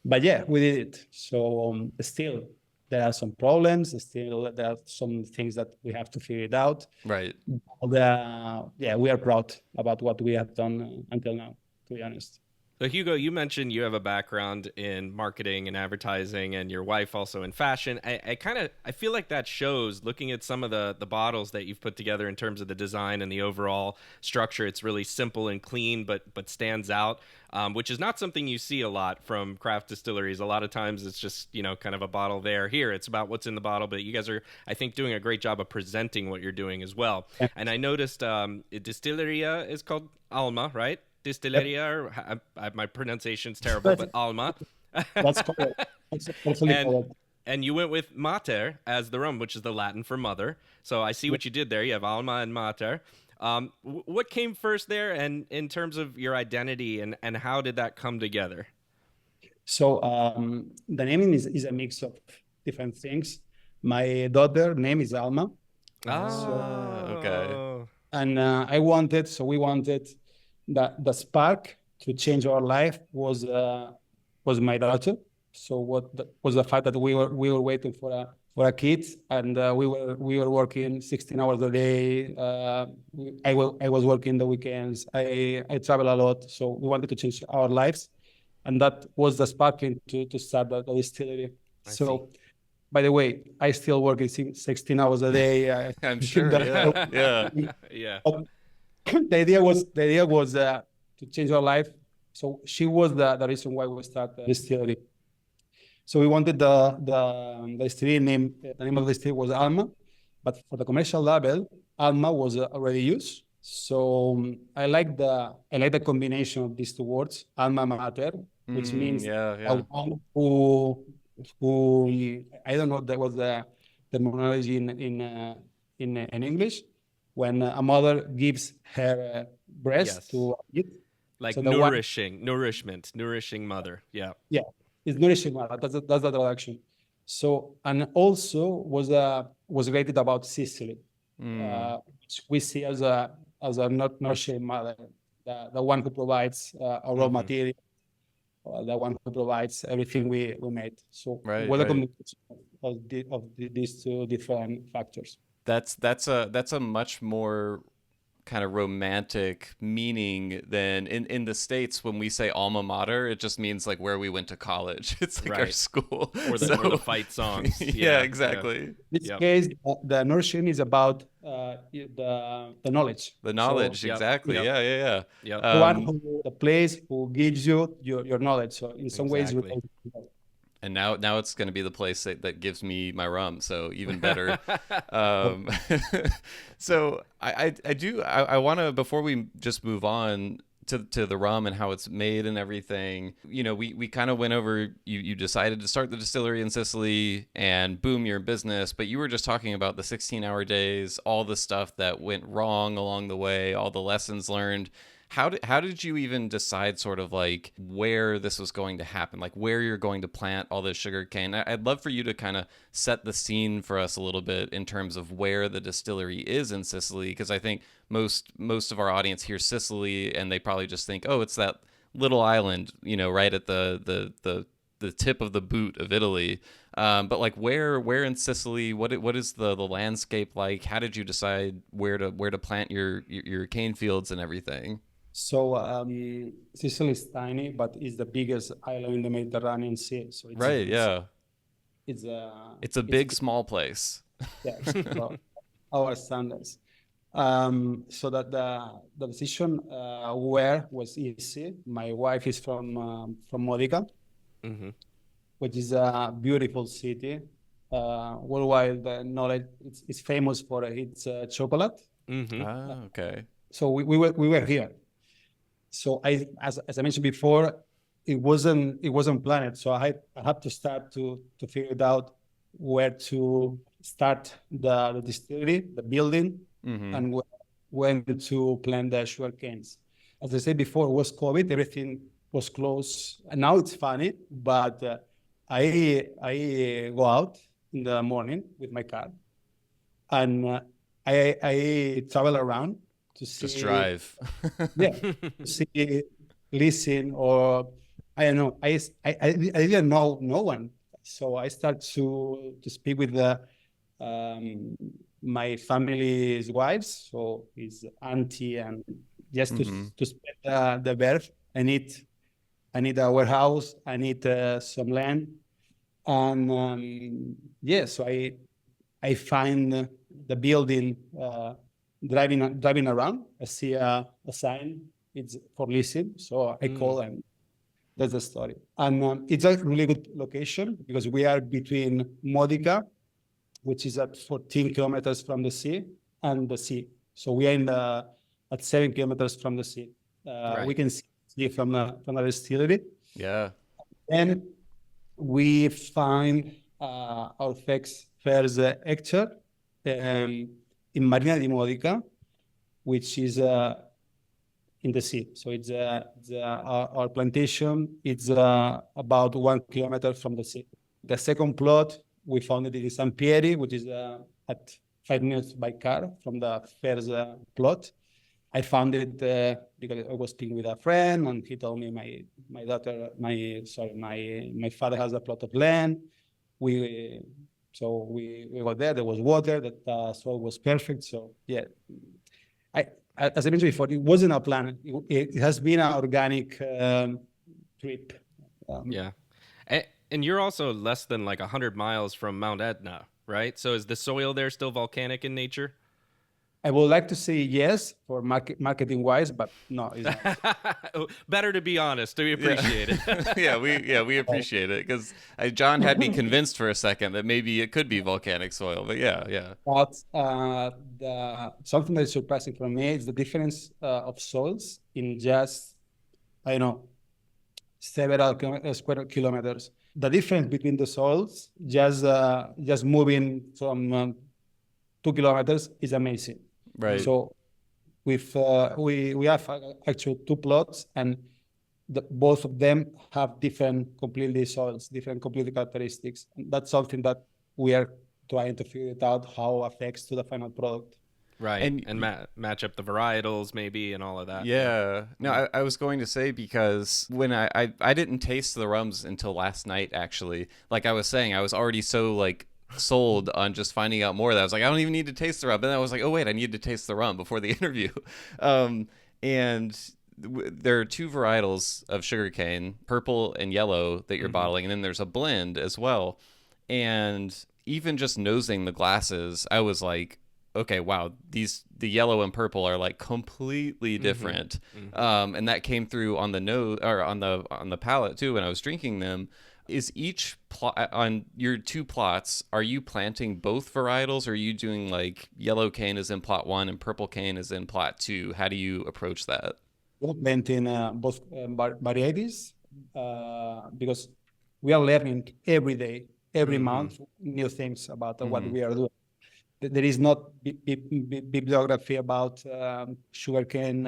[SPEAKER 3] But yeah, we did it. So still, there are some problems. Still, there are some things that we have to figure it out.
[SPEAKER 2] Right.
[SPEAKER 3] But, we are proud about what we have done until now, to be honest.
[SPEAKER 1] So Hugo, you mentioned you have a background in marketing and advertising, and your wife also in fashion. I feel like that shows looking at some of the bottles that you've put together in terms of the design and the overall structure. It's really simple and clean, but stands out, which is not something you see a lot from craft distilleries. A lot of times it's just kind of a bottle there. Here it's about what's in the bottle, but you guys are, I think, doing a great job of presenting what you're doing as well. And I noticed Distilleria is called Alma, right? Distilleria, my pronunciation's terrible, but Alma.
[SPEAKER 3] That's correct. That's absolutely correct.
[SPEAKER 1] And you went with Mater as the rum, which is the Latin for mother. So I see what you did there. You have Alma and Mater. What came first there, and in terms of your identity, and how did that come together?
[SPEAKER 3] So the naming is a mix of different things. My daughter name is Alma.
[SPEAKER 2] Okay.
[SPEAKER 3] And we wanted the spark to change our life was my daughter. So was the fact that we were waiting for a kid, and we were working 16 hours a day. I was working the weekends. I travel a lot, so we wanted to change our lives, and that was the spark to start the distillery.
[SPEAKER 1] See.
[SPEAKER 3] By the way, I still work 16 hours a day.
[SPEAKER 2] I'm sure. Yeah.
[SPEAKER 1] Yeah.
[SPEAKER 3] The idea was to change our life. So she was the reason why we started the distillery. So we wanted the distillery name. The name of the distillery was Alma, but for the commercial label, Alma was already used. So I like the combination of these two words, Alma Mater, which means a one who I don't know that was the terminology in English, when a mother gives her breast to eat.
[SPEAKER 1] Like
[SPEAKER 3] So
[SPEAKER 1] nourishing mother. Yeah.
[SPEAKER 3] Yeah, it's nourishing mother. That's the traduction. So, and also was related about Sicily, which we see as a not nourishing mother, the one who provides our raw material, the one who provides everything we made. So, what a combination of these two different factors.
[SPEAKER 2] That's a much more kind of romantic meaning than in the States. When we say alma mater, it just means like where we went to college. It's like our school
[SPEAKER 1] or the fight songs.
[SPEAKER 2] Yeah, exactly.
[SPEAKER 3] In this case, the nourishing is about the knowledge.
[SPEAKER 2] The knowledge, exactly. Yeah.
[SPEAKER 3] The one the place who gives you your knowledge. So in some ways,
[SPEAKER 2] and now it's going to be the place that gives me my rum, so even better. So I want to, before we just move on to the rum and how it's made and everything, you know, we kind of went over, you decided to start the distillery in Sicily and boom, you're in business, but you were just talking about the 16-hour days, all the stuff that went wrong along the way, all the lessons learned. How did you even decide sort of like where this was going to happen, like where you're going to plant all this sugar cane? I'd love for you to kind of set the scene for us a little bit in terms of where the distillery is in Sicily, because I think most of our audience hears Sicily and they probably just think, oh, it's that little island, you know, right at the tip of the boot of Italy. But like where in Sicily, what is the landscape like? How did you decide where to plant your cane fields and everything?
[SPEAKER 3] So Sicily is tiny, but it's the biggest island in the Mediterranean Sea. So it's
[SPEAKER 2] a big small place.
[SPEAKER 3] Yeah, our standards. So that the decision where was easy. My wife is from Modica, which is a beautiful city. Worldwide, knowledge it's famous for its chocolate.
[SPEAKER 2] Okay.
[SPEAKER 3] So we were here. So as I mentioned before, it wasn't planned. So I had to start to figure it out where to start the distillery, the building, and when to plant the sugar canes. As I said before, it was COVID, everything was closed. And now it's funny, but I go out in the morning with my car, and I travel around to see.
[SPEAKER 2] Just drive.
[SPEAKER 3] To see, listen, or I don't know. I didn't know no one, so I start to speak with my family's wives, so his auntie, and just to spread the verb. I need a warehouse. I need some land, and so I find the building. Driving around, I see a sign. It's for leasing, so I call, and that's the story. And it's a really good location because we are between Modica, which is at 14 kilometers from the sea, and the sea. So we are at 7 kilometers from the sea. We can see from the distillery.
[SPEAKER 2] Yeah.
[SPEAKER 3] And we find our first hectare in Marina di Modica, which is in the sea. So it's our plantation. It's about 1 kilometer from the sea. The second plot we found it in San Pieri, which is at 5 minutes by car from the first plot. I found it because I was speaking with a friend, and he told me my father has a plot of land. So we were there. There was water. That soil was perfect. So yeah, as I mentioned before, it wasn't a plan. It has been an organic trip.
[SPEAKER 1] And you're also less than like 100 miles from Mount Etna, right? So is the soil there still volcanic in nature?
[SPEAKER 3] I would like to say yes for marketing wise, but no, it's not.
[SPEAKER 1] Better to be honest. We appreciate it.
[SPEAKER 2] we appreciate it because John had me convinced for a second that maybe it could be volcanic soil, but yeah.
[SPEAKER 3] But something that is surprising for me is the difference of soils in just several square kilometers. The difference between the soils just moving from 2 kilometers is amazing.
[SPEAKER 2] Right.
[SPEAKER 3] So we have actually 2 plots, and both of them have different completely soils, different completely characteristics. And that's something that we are trying to figure it out how affects to the final product.
[SPEAKER 1] Right. And match up the varietals maybe and all of that.
[SPEAKER 2] Yeah. No, I was going to say, because when I didn't taste the rums until last night, actually. Like I was saying, I was already so like sold on just finding out more that I was like, I don't even need to taste the rum. And then I was like, oh wait, I need to taste the rum before the interview. And there are two varietals of sugarcane, purple and yellow, that you're bottling, and then there's a blend as well. And even just nosing the glasses, I was like, okay, wow, the yellow and purple are like completely different. And that came through on the nose, or on the palate too, when I was drinking them. Is each plot on your two plots, are you planting both varietals, or are you doing like yellow cane is in plot 1 and purple cane is in plot 2? How do you approach that?
[SPEAKER 3] We're planting both varieties because we are learning every day, every month, new things about what we are doing. There is not bibliography about sugarcane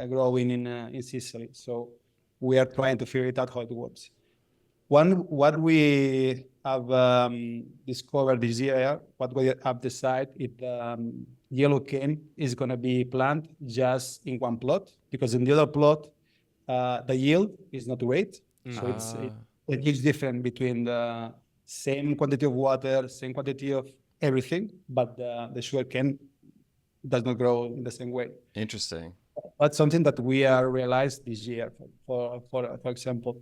[SPEAKER 3] growing in Sicily, so we are trying to figure it out how it works. What we have discovered this year, what we have decided, is yellow cane is going to be planted just in one plot, because in the other plot, the yield is not great. So it is different between the same quantity of water, same quantity of everything, but the sugar cane does not grow in the same way.
[SPEAKER 2] Interesting.
[SPEAKER 3] That's something that we are realized this year, for example.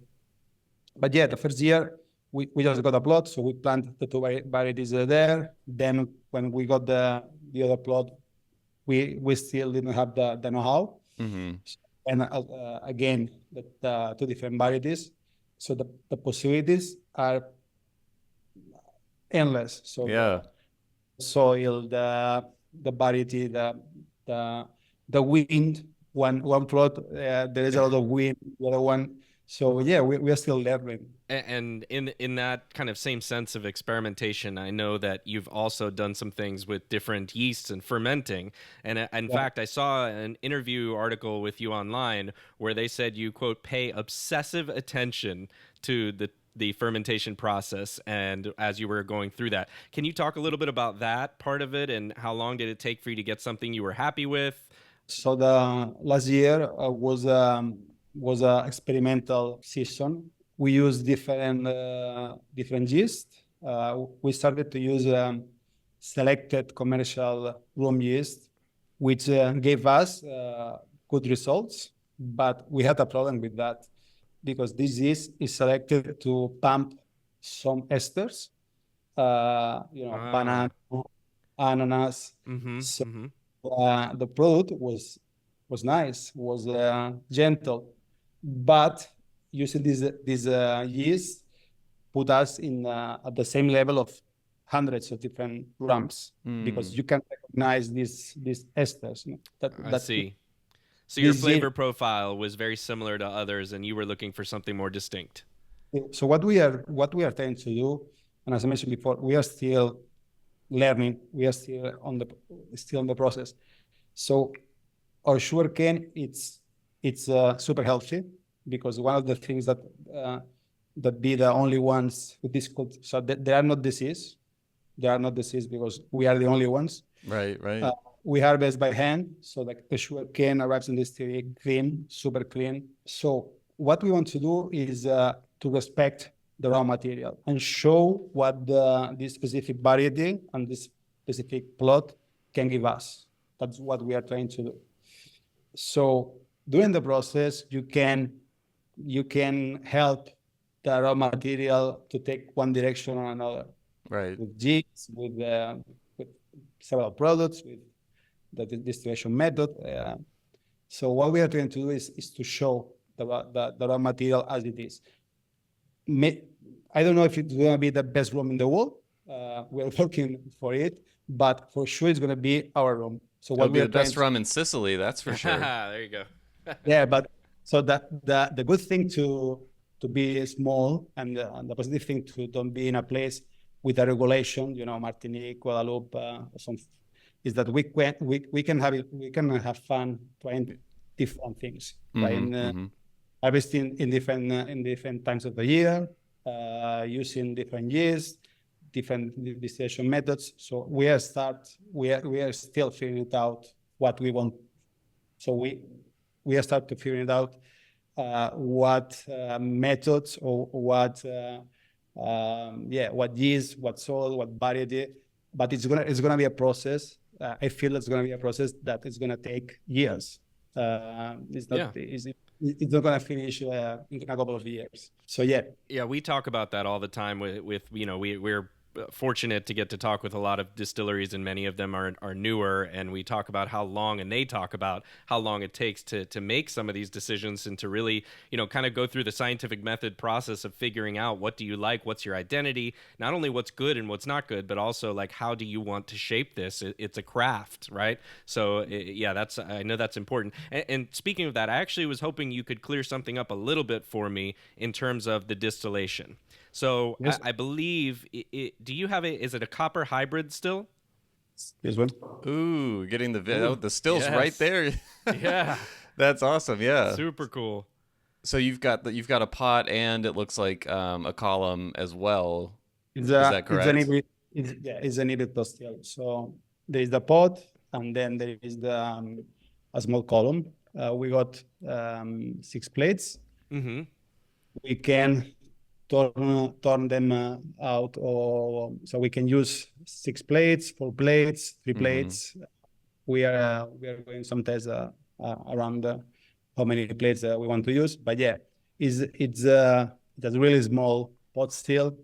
[SPEAKER 3] But yeah, the first year we just got a plot, so we planted the two varieties there. Then when we got the other plot, we still didn't have the know-how. And again, the two different varieties. So the possibilities are endless. So
[SPEAKER 2] yeah,
[SPEAKER 3] soil, the variety, the wind. One plot, there is a lot of wind. The other one. So yeah, we are still learning.
[SPEAKER 1] And in that kind of same sense of experimentation, I know that you've also done some things with different yeasts and fermenting. And in fact, I saw an interview article with you online where they said you, quote, pay obsessive attention to the fermentation process, and as you were going through that. Can you talk a little bit about that part of it, and how long did it take for you to get something you were happy with?
[SPEAKER 3] So the last year was a experimental season. We used different yeast. We started to use selected commercial rum yeast, which gave us good results. But we had a problem with that, because this yeast is selected to pump some esters, banana, ananas. The product was nice, was gentle, but using this yeast put us in at the same level of hundreds of different rums, because you can recognize these esters.
[SPEAKER 1] I see. So your flavor profile was very similar to others, and you were looking for something more distinct.
[SPEAKER 3] So what we are trying to do, and as I mentioned before, we are still learning. We are still on the process. So our sugarcane, it's super healthy, because one of the things that be the only ones with this culture, so they are not disease. They are not disease because we are the only ones.
[SPEAKER 2] Right.
[SPEAKER 3] We harvest by hand, so like the sugarcane arrives in the distillery clean, super clean. So what we want to do is to respect the raw material and show what this specific variety and this specific plot can give us. That's what we are trying to do. So during the process, you can help the raw material to take one direction or another.
[SPEAKER 2] Right.
[SPEAKER 3] With jigs, with several products, with the distillation method. So what we are trying to do is to show the raw material as it is. I don't know if it's going to be the best rum in the world. We're working for it, but for sure it's going to be our rum. So
[SPEAKER 2] what will be the best rum in Sicily, that's for sure.
[SPEAKER 1] There you go.
[SPEAKER 3] Yeah, but so the good thing to be small, and the positive thing to don't be in a place with a regulation, Martinique, Guadeloupe, or something, is that we can have fun trying different things, trying harvesting in different times of the year, using different yeast, different distillation methods. So we are still figuring it out what we want. So we are start to figuring out what methods or what yeast, what soil, what variety. But it's gonna be a process. I feel it's gonna be a process that is gonna take years. It's not it's not gonna finish in a couple of years. So
[SPEAKER 1] yeah, we talk about that all the time with we're fortunate to get to talk with a lot of distilleries, and many of them are newer, and we talk about how long, and they talk about how long it takes to make some of these decisions, and to really kind of go through the scientific method process of figuring out what do you like, what's your identity, not only what's good and what's not good, but also like how do you want to shape this. It's a craft, right? So I know that's important. And speaking of that, I actually was hoping you could clear something up a little bit for me in terms of the distillation. So yes. I believe, do you have is it a copper hybrid still?
[SPEAKER 3] This one.
[SPEAKER 2] Ooh, getting the stills right there.
[SPEAKER 1] Yeah.
[SPEAKER 2] That's awesome. Yeah.
[SPEAKER 1] Super cool.
[SPEAKER 2] So you've got a pot, and it looks like a column as well.
[SPEAKER 3] Is that correct? It's an hybrid still. So there is the pot, and then there is the a small column. We got 6 plates.
[SPEAKER 1] Mm-hmm.
[SPEAKER 3] We can turn them out, or so we can use 6 plates, 4 plates, 3 plates. We are doing some tests around how many plates we want to use. But it's a really small pot still.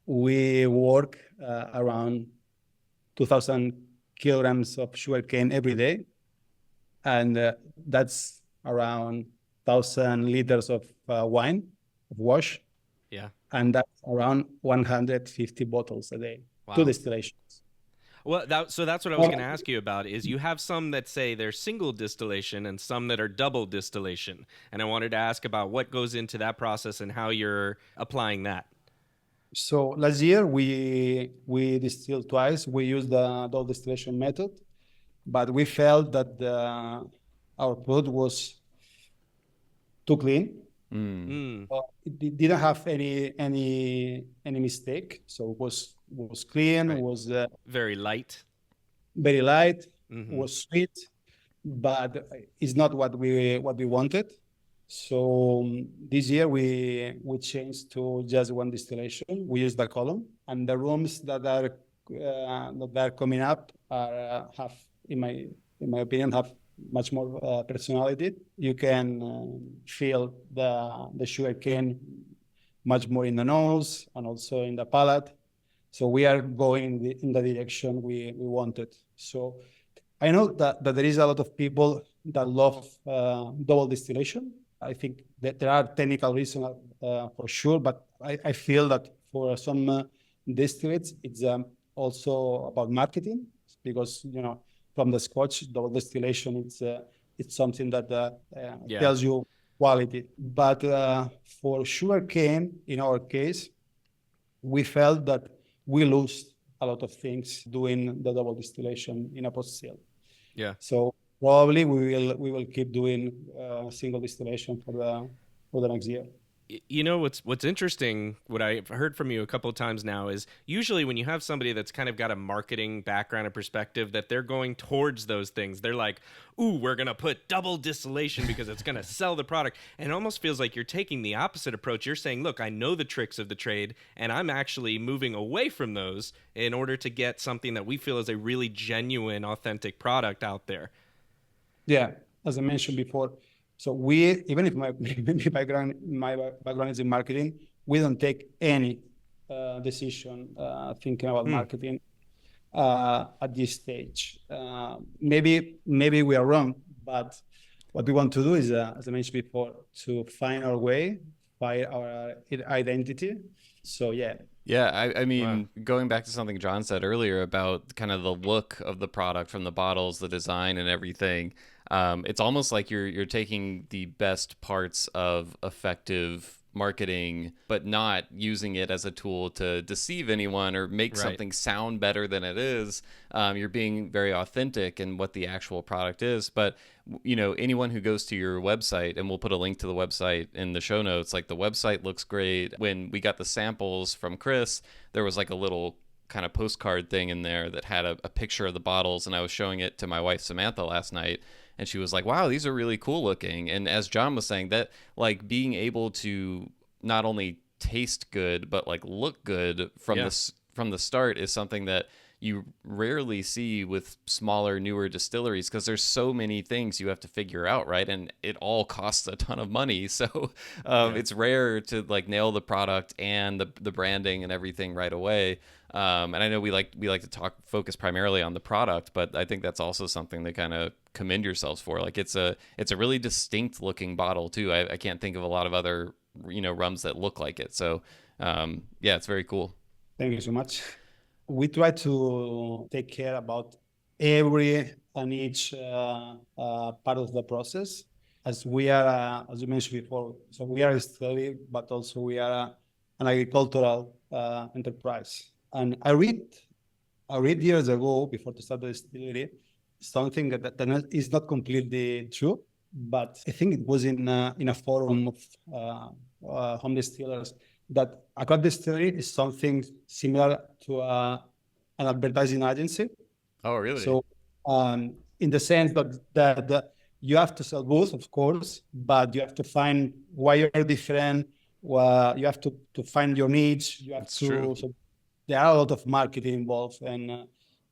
[SPEAKER 3] We work around 2,000 kilograms of sugarcane every day, and that's around 1,000 liters of wine, of wash.
[SPEAKER 1] Yeah.
[SPEAKER 3] And that's around 150 bottles a day.
[SPEAKER 1] Wow.
[SPEAKER 3] 2 distillations.
[SPEAKER 1] Well, so that's what I was going to ask you about, is you have some that say they're single distillation and some that are double distillation. And I wanted to ask about what goes into that process and how you're applying that.
[SPEAKER 3] So last year we distilled twice. We used the double distillation method, but we felt that our product was too clean. It didn't have any mistake, so it was clean. Right. Was
[SPEAKER 1] very light,
[SPEAKER 3] was sweet, but it's not what we wanted. So this year we changed to just 1 distillation. We use the column, and the rums that are coming up have, in my opinion, have much more personality. You can feel the sugarcane much more in the nose and also in the palate. So we are going in the direction we wanted. So I know that there is a lot of people that love double distillation. I think that there are technical reasons for sure, but I feel that for some distillates, it's also about marketing, because from the Scotch, double distillation, it's something that tells you quality. But for sugarcane, in our case, we felt that we lose a lot of things doing the double distillation in a pot still.
[SPEAKER 1] Yeah.
[SPEAKER 3] So probably we will keep doing single distillation for the next year.
[SPEAKER 1] What's interesting, what I've heard from you a couple of times now, is usually when you have somebody that's kind of got a marketing background and perspective, that they're going towards those things. They're like, ooh, we're going to put double distillation because it's going to sell the product. And it almost feels like you're taking the opposite approach. You're saying, look, I know the tricks of the trade, and I'm actually moving away from those in order to get something that we feel is a really genuine, authentic product out there.
[SPEAKER 3] Yeah, as I mentioned before, so we, even if my background is in marketing, we don't take any decision thinking about marketing at this stage. Maybe we are wrong, but what we want to do is, as I mentioned before, to find our way, find our identity. So
[SPEAKER 2] Yeah, I mean, going back to something John said earlier about kind of the look of the product from the bottles, the design and everything, it's almost like you're taking the best parts of effective marketing, but not using it as a tool to deceive anyone or make
[SPEAKER 1] Right.
[SPEAKER 2] something sound better than it is. You're being very authentic in what the actual product is. But, you know, anyone who goes to your website, and we'll put a link to the website in the show notes, like the website looks great. When we got the samples from Chris, there was like a little kind of postcard thing in there that had a picture of the bottles, and I was showing it to my wife Samantha last night, and she was like, wow, these are really cool looking. And as John was saying, that like being able to not only taste good but like look good from the start is something that you rarely see with smaller, newer distilleries, because there's so many things you have to figure out, right? And it all costs a ton of money. So it's rare to like nail the product and the branding and everything right away. And I know we like to focus primarily on the product, but I think that's also something to kind of commend yourselves for. Like it's a really distinct looking bottle too. I can't think of a lot of other, you know, rums that look like it. So yeah, it's very cool.
[SPEAKER 3] Thank you so much. We try to take care about every and each part of the process, as we are, as you mentioned before. So we are a distillery, but also we are an agricultural enterprise. And I read years ago, before to start the distillery, something that is not completely true, but I think it was in a forum of home distillers, that a craft distillery is something similar to an advertising agency.
[SPEAKER 2] Oh, really?
[SPEAKER 3] So in the sense that you have to sell goods, of course, but you have to find why you're different. You have to find your niche. You have
[SPEAKER 2] That's
[SPEAKER 3] to.
[SPEAKER 2] true.
[SPEAKER 3] So there are a lot of marketing involved, and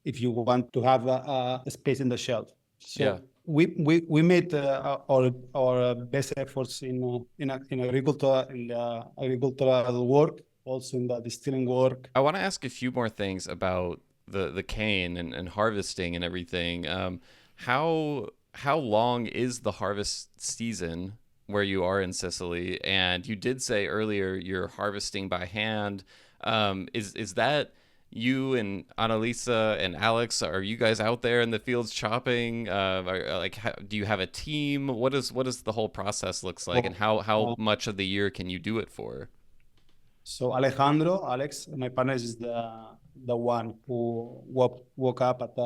[SPEAKER 3] if you want to have a space in the shelf. So
[SPEAKER 2] Yeah.
[SPEAKER 3] we made our best efforts in agriculture, in the agricultural work, also in the distilling work.
[SPEAKER 2] I want to ask a few more things about the cane and harvesting and everything. How long is the harvest season where you are in Sicily? And you did say earlier you're harvesting by hand. Is that you and Annalisa and Alex? Are you guys out there in the fields chopping? Do you have a team? What does the whole process looks like, and how much of the year can you do it for?
[SPEAKER 3] So Alex, my partner, is the one who woke up at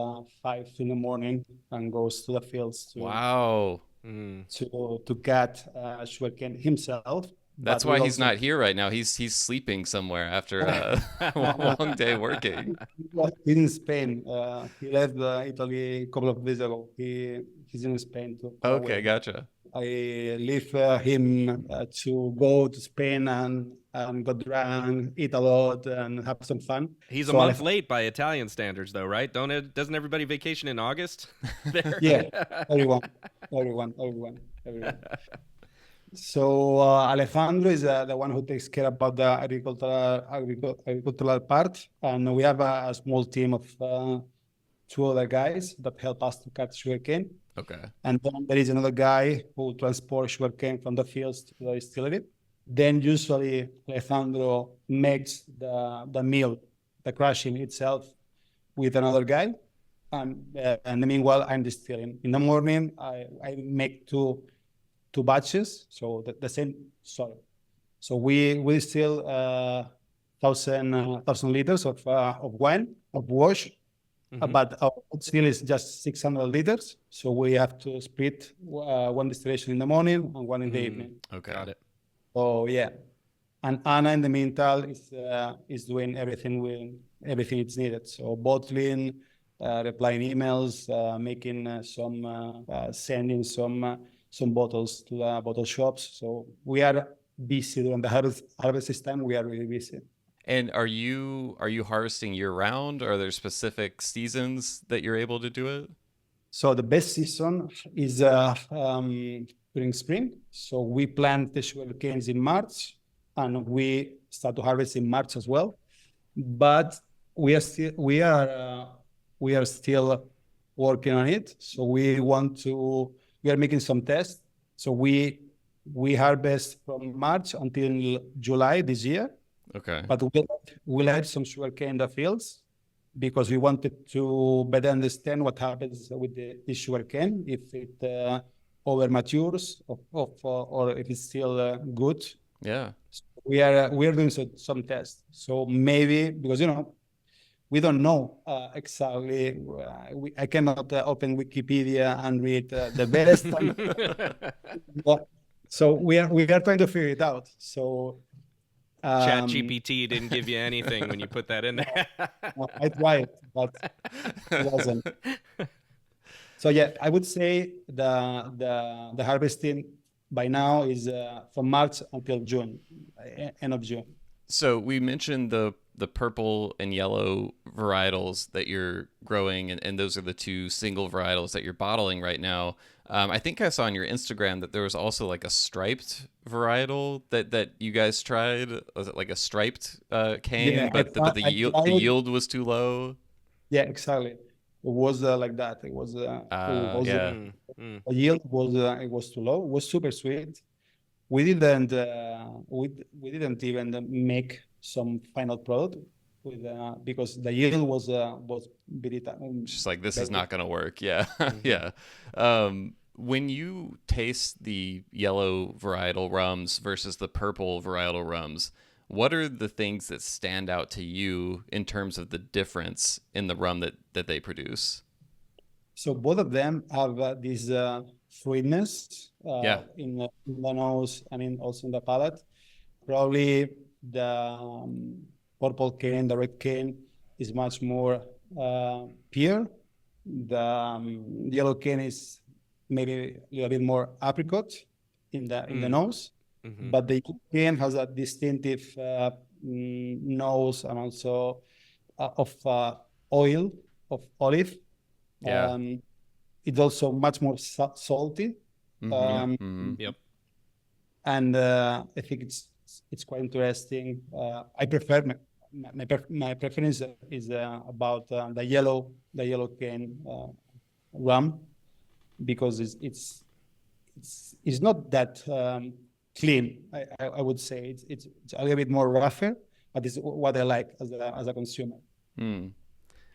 [SPEAKER 3] 5 in the morning and goes to the fields to
[SPEAKER 2] Wow.
[SPEAKER 3] to cut sugarcane himself.
[SPEAKER 2] That's
[SPEAKER 3] But
[SPEAKER 2] why
[SPEAKER 3] we
[SPEAKER 2] he's
[SPEAKER 3] also,
[SPEAKER 2] not here right now. He's sleeping somewhere after a long day working.
[SPEAKER 3] he's in Spain. He left Italy a couple of days ago. He's in Spain to
[SPEAKER 2] Okay,
[SPEAKER 3] away.
[SPEAKER 2] gotcha.
[SPEAKER 3] I leave him to go to Spain and go drunk, eat a lot, and have some fun.
[SPEAKER 1] He's a
[SPEAKER 3] So
[SPEAKER 1] month late by Italian standards, though, right? Doesn't everybody vacation in August? There?
[SPEAKER 3] Yeah, everyone. So Alejandro is the one who takes care about the agricultural part, and we have a small team of 2 other guys that help us to cut sugarcane.
[SPEAKER 2] Okay.
[SPEAKER 3] And then there is another guy who transports sugarcane from the fields to the distillery. Then usually Alejandro makes the mill, the crushing itself, with another guy. And meanwhile, I'm distilling. In the morning, I make two batches. So the same. Sorry. So we distill 1,000 liters of wine, of wash. But our still is just 600 liters. So we have to split one distillation in the morning and one in the evening.
[SPEAKER 2] Okay.
[SPEAKER 1] Got it.
[SPEAKER 3] Oh yeah. And Anna, in the meantime, is doing everything it's needed. So bottling, replying emails, making sending some bottles to the bottle shops. So we are busy during the harvest time. We are really busy.
[SPEAKER 2] And are you harvesting year round? Are there specific seasons that you're able to do it?
[SPEAKER 3] So the best season is during spring. So we plant the sugar canes in March, and we start to harvest in March as well. But we are still working on it. So we are making some tests. So we harvest from March until July this year.
[SPEAKER 2] Okay.
[SPEAKER 3] But we'll add some sugarcane in the fields because we wanted to better understand what happens with the sugarcane, if it over matures or if it's still good.
[SPEAKER 2] Yeah.
[SPEAKER 3] So we are doing some tests. So maybe because we don't know exactly. I cannot open Wikipedia and read the best. So we are trying to figure it out. So
[SPEAKER 1] Chat GPT didn't give you anything when you put that in there.
[SPEAKER 3] I tried, but it wasn't. So yeah, I would say the harvesting by now is from March until June, end of June.
[SPEAKER 2] So we mentioned the purple and yellow varietals that you're growing, and those are the two single varietals that you're bottling right now. I think I saw on your Instagram that there was also like a striped varietal that you guys tried. Was it like a striped cane?
[SPEAKER 3] Yeah,
[SPEAKER 2] But the yield was too low.
[SPEAKER 3] Yeah, exactly. It was like that. It was
[SPEAKER 2] Yeah.
[SPEAKER 3] the yield was it was too low. It was super sweet. We didn't we didn't even make some final product with because the yield was very
[SPEAKER 2] Just like this is
[SPEAKER 3] very-
[SPEAKER 2] not going to work. Yeah. Yeah. When you taste the yellow varietal rums versus the purple varietal rums, what are the things that stand out to you in terms of the difference in the rum that they produce?
[SPEAKER 3] So both of them have this sweetness
[SPEAKER 2] Yeah.
[SPEAKER 3] in the nose. I mean, also in the palate. Probably the purple cane, the red cane, is much more pure. The yellow cane is maybe a little bit more apricot in the nose, but the cane has a distinctive nose and also of oil of olive.
[SPEAKER 2] Yeah.
[SPEAKER 3] It's also much more salty.
[SPEAKER 1] Yep.
[SPEAKER 3] And I think it's quite interesting. I prefer my preference is about the yellow cane rum because it's not that clean. I would say it's a little bit more rougher, but it's what I like as a consumer.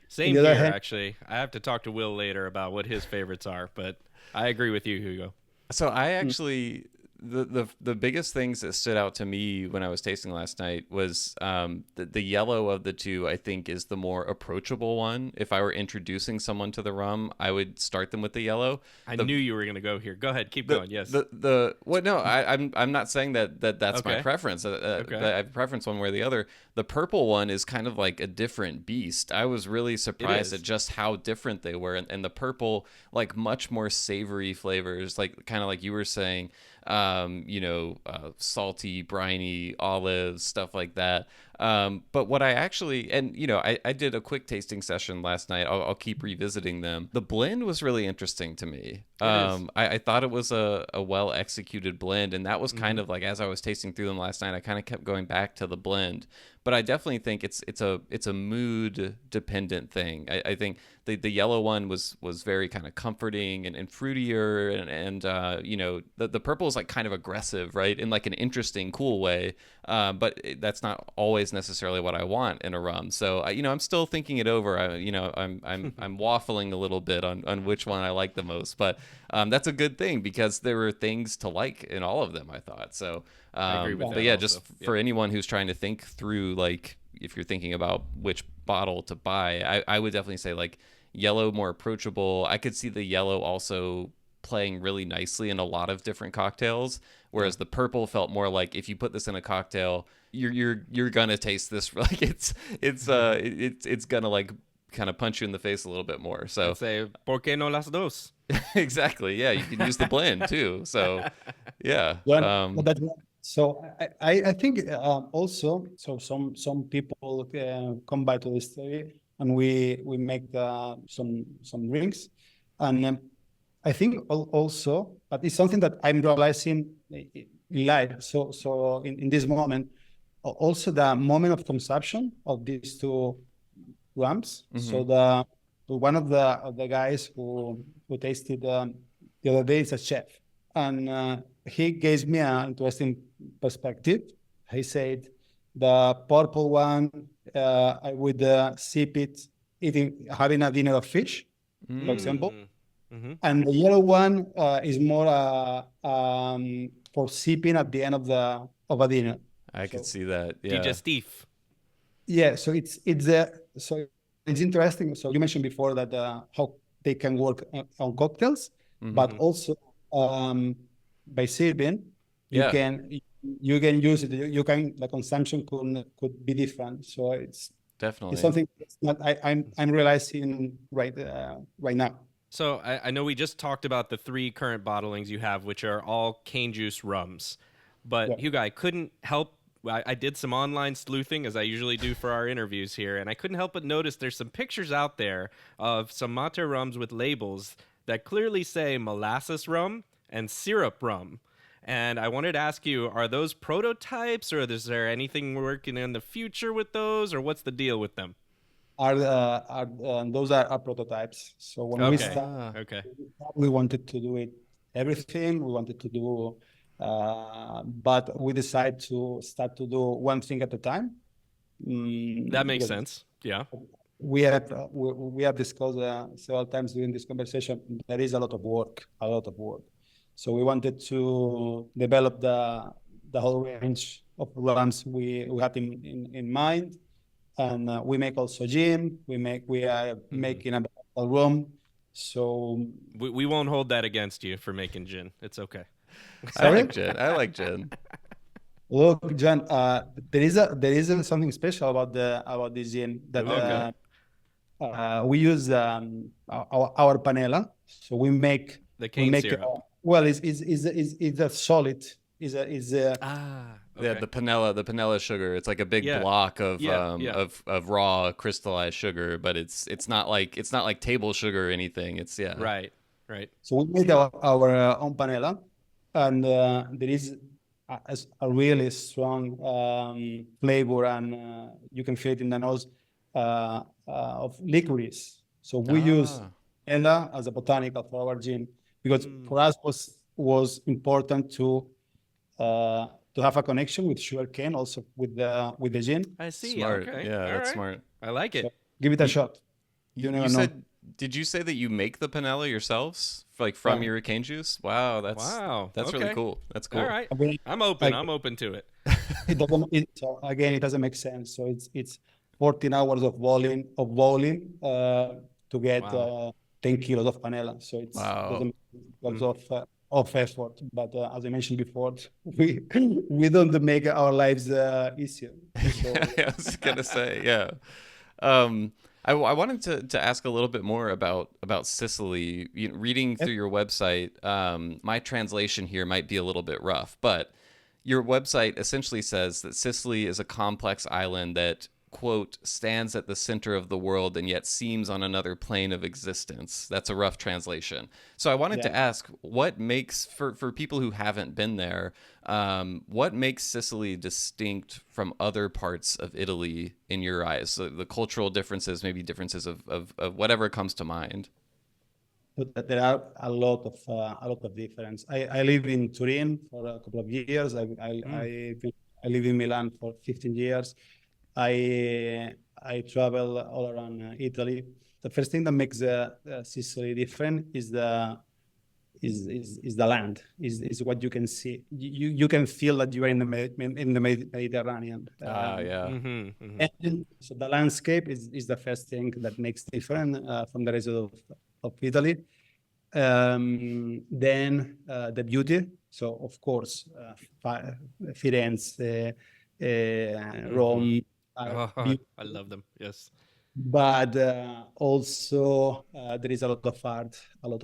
[SPEAKER 1] Same
[SPEAKER 3] On the other
[SPEAKER 1] here,
[SPEAKER 3] hand-
[SPEAKER 1] actually. I have to talk to Will later about what his favorites are, but I agree with you, Hugo.
[SPEAKER 2] So I actually the biggest things that stood out to me when I was tasting last night was the yellow of the two. I think is the more approachable one. If I were introducing someone to the rum, I would start them with the yellow.
[SPEAKER 1] I knew you were going to go here. Go ahead, keep going. Yes.
[SPEAKER 2] I'm not saying that's my
[SPEAKER 1] Okay.
[SPEAKER 2] preference.
[SPEAKER 1] Okay.
[SPEAKER 2] I have a preference one way or the other. The purple one is kind of like a different beast. I was really surprised
[SPEAKER 1] is.
[SPEAKER 2] at just how different they were, and the purple, like much more savory flavors, like kind of like you were saying, salty, briny, olives, stuff like that. But what I actually, and I did a quick tasting session last night. I'll keep revisiting them. The blend was really interesting to me. I thought it was a well executed blend, and that was kind of like as I was tasting through them last night, I kind of kept going back to the blend. But I definitely think it's a mood dependent thing. I think the yellow one was very kind of comforting and fruitier, and the purple is like kind of aggressive, right, in like an interesting, cool way. But that's not always necessarily what I want in a rum. So I'm still thinking it over. I'm waffling a little bit on which one I like the most, but that's a good thing because there were things to like in all of them, I thought. So
[SPEAKER 1] I agree with
[SPEAKER 2] but
[SPEAKER 1] that
[SPEAKER 2] yeah,
[SPEAKER 1] also.
[SPEAKER 2] just for anyone who's trying to think through, like if you're thinking about which bottle to buy, I would definitely say like yellow, more approachable. I could see the yellow also playing really nicely in a lot of different cocktails, whereas the purple felt more like if you put this in a cocktail, you're gonna taste this like it's gonna like kind of punch you in the face a little bit more. So
[SPEAKER 1] I'd say, ¿por qué no las dos?
[SPEAKER 2] exactly, yeah, you can use the blend too. So yeah,
[SPEAKER 3] So I think also so some people come by to the study and we make some drinks, and I think also, but it's something that I'm realizing in life. So in this moment, also the moment of consumption of these two rums. So one of the guys who tasted the other day is a chef, and he gave me an interesting perspective. He said the purple one I would sip it having a dinner of fish, for example. And the yellow one is more for sipping at the end of of a dinner.
[SPEAKER 2] I could
[SPEAKER 3] So
[SPEAKER 2] see that. Yeah.
[SPEAKER 1] Digestif.
[SPEAKER 3] yeah, so so it's interesting. So you mentioned before that how they can work on cocktails, but
[SPEAKER 2] Mm-hmm.
[SPEAKER 3] also by serving, you
[SPEAKER 2] Yeah,
[SPEAKER 3] can you can use it. You can the consumption could be different. So it's
[SPEAKER 2] definitely.
[SPEAKER 3] something that's not I'm realizing right now.
[SPEAKER 1] So I know we just talked about the 3 current bottlings you have, which are all cane juice rums. But
[SPEAKER 3] Yeah.
[SPEAKER 1] Hugo, I couldn't help. I did some online sleuthing, as I usually do for our interviews here, and I couldn't help but notice there's some pictures out there of some Mater Rums with labels that clearly say molasses rum and syrup rum. And I wanted to ask you, are those prototypes, or is there anything working in the future with those, or what's the deal with them?
[SPEAKER 3] Those are prototypes. So when we
[SPEAKER 1] Okay.
[SPEAKER 3] start,
[SPEAKER 2] Ah,
[SPEAKER 1] Okay.
[SPEAKER 3] we wanted to do it everything. We wanted to do, but we decided to start to do one thing at a time.
[SPEAKER 1] That makes
[SPEAKER 3] Because
[SPEAKER 1] sense. Yeah.
[SPEAKER 3] we have discussed several times during this conversation. There is a lot of work. So we wanted to develop the whole range of rums we had in mind, and we make also gin. We are making a rum. So
[SPEAKER 1] We won't hold that against you for making gin. It's okay.
[SPEAKER 2] I like
[SPEAKER 3] sorry.
[SPEAKER 2] gin. I like gin.
[SPEAKER 3] Look, John, there is something special about this gin that
[SPEAKER 1] Okay.
[SPEAKER 3] we use our panela. So
[SPEAKER 1] The
[SPEAKER 3] we
[SPEAKER 1] cane
[SPEAKER 3] make
[SPEAKER 1] syrup.
[SPEAKER 3] well, it's a solid. Is a
[SPEAKER 1] Ah,
[SPEAKER 2] Yeah,
[SPEAKER 1] okay.
[SPEAKER 2] the panela sugar. It's like a big
[SPEAKER 1] Yeah.
[SPEAKER 2] block of
[SPEAKER 1] Yeah.
[SPEAKER 2] of raw crystallized sugar, but it's not like table sugar or anything. It's yeah.
[SPEAKER 1] Right. Right.
[SPEAKER 3] So we make our own panela, and there is a really strong flavor, and you can feel it in the nose of licorice. So we use
[SPEAKER 2] Ah,
[SPEAKER 3] panela as a botanical for our gin because for us was important to have a connection with sugarcane, also with the gin.
[SPEAKER 1] I see.
[SPEAKER 2] smart.
[SPEAKER 1] Okay.
[SPEAKER 2] Yeah,
[SPEAKER 1] All
[SPEAKER 2] that's
[SPEAKER 1] right.
[SPEAKER 2] smart.
[SPEAKER 1] I like
[SPEAKER 3] So
[SPEAKER 1] it.
[SPEAKER 3] give it a
[SPEAKER 2] You,
[SPEAKER 3] shot. You
[SPEAKER 2] you
[SPEAKER 3] never know.
[SPEAKER 2] said, did you say that you make the panela yourselves, like from
[SPEAKER 3] Yeah.
[SPEAKER 2] your cane juice? Wow,
[SPEAKER 1] Wow.
[SPEAKER 2] that's really
[SPEAKER 1] Okay.
[SPEAKER 2] cool. That's
[SPEAKER 1] All
[SPEAKER 2] cool.
[SPEAKER 1] right.
[SPEAKER 3] I mean,
[SPEAKER 1] I'm open.
[SPEAKER 3] like
[SPEAKER 1] I'm open to it.
[SPEAKER 3] so again, it doesn't make sense. So it's 14 hours of boiling to get
[SPEAKER 1] Wow.
[SPEAKER 3] 10 kilos of panela. So it
[SPEAKER 2] Wow.
[SPEAKER 3] doesn't make lots of effort. But as I mentioned before, we we don't make our lives easier. So
[SPEAKER 2] I was gonna say, yeah. I wanted to ask a little bit more about Sicily. Reading
[SPEAKER 3] yeah,
[SPEAKER 2] through your website, my translation here might be a little bit rough, but your website essentially says that Sicily is a complex island that, quote, stands at the center of the world and yet seems on another plane of existence. That's a rough translation. So I wanted
[SPEAKER 3] yeah.
[SPEAKER 2] to ask, what makes, for people who haven't been there, what makes Sicily distinct from other parts of Italy in your eyes? So the cultural differences, maybe differences of whatever comes to mind.
[SPEAKER 3] But there are a lot of difference. I live in Turin for a couple of years.
[SPEAKER 1] Mm.
[SPEAKER 3] I live in Milan for 15 years. I travel all around Italy. The first thing that makes Sicily different is the land. Is what you can see. You can feel that you are in the Mediterranean.
[SPEAKER 2] Ah, yeah.
[SPEAKER 1] Mm-hmm.
[SPEAKER 3] And so the landscape is the first thing that makes different from the rest of Italy. Then the beauty. So of course, Firenze,
[SPEAKER 1] Mm-hmm.
[SPEAKER 3] Rome are
[SPEAKER 1] Oh,
[SPEAKER 3] beautiful,
[SPEAKER 1] I love them. Yes.
[SPEAKER 3] but also there is a lot of art, a lot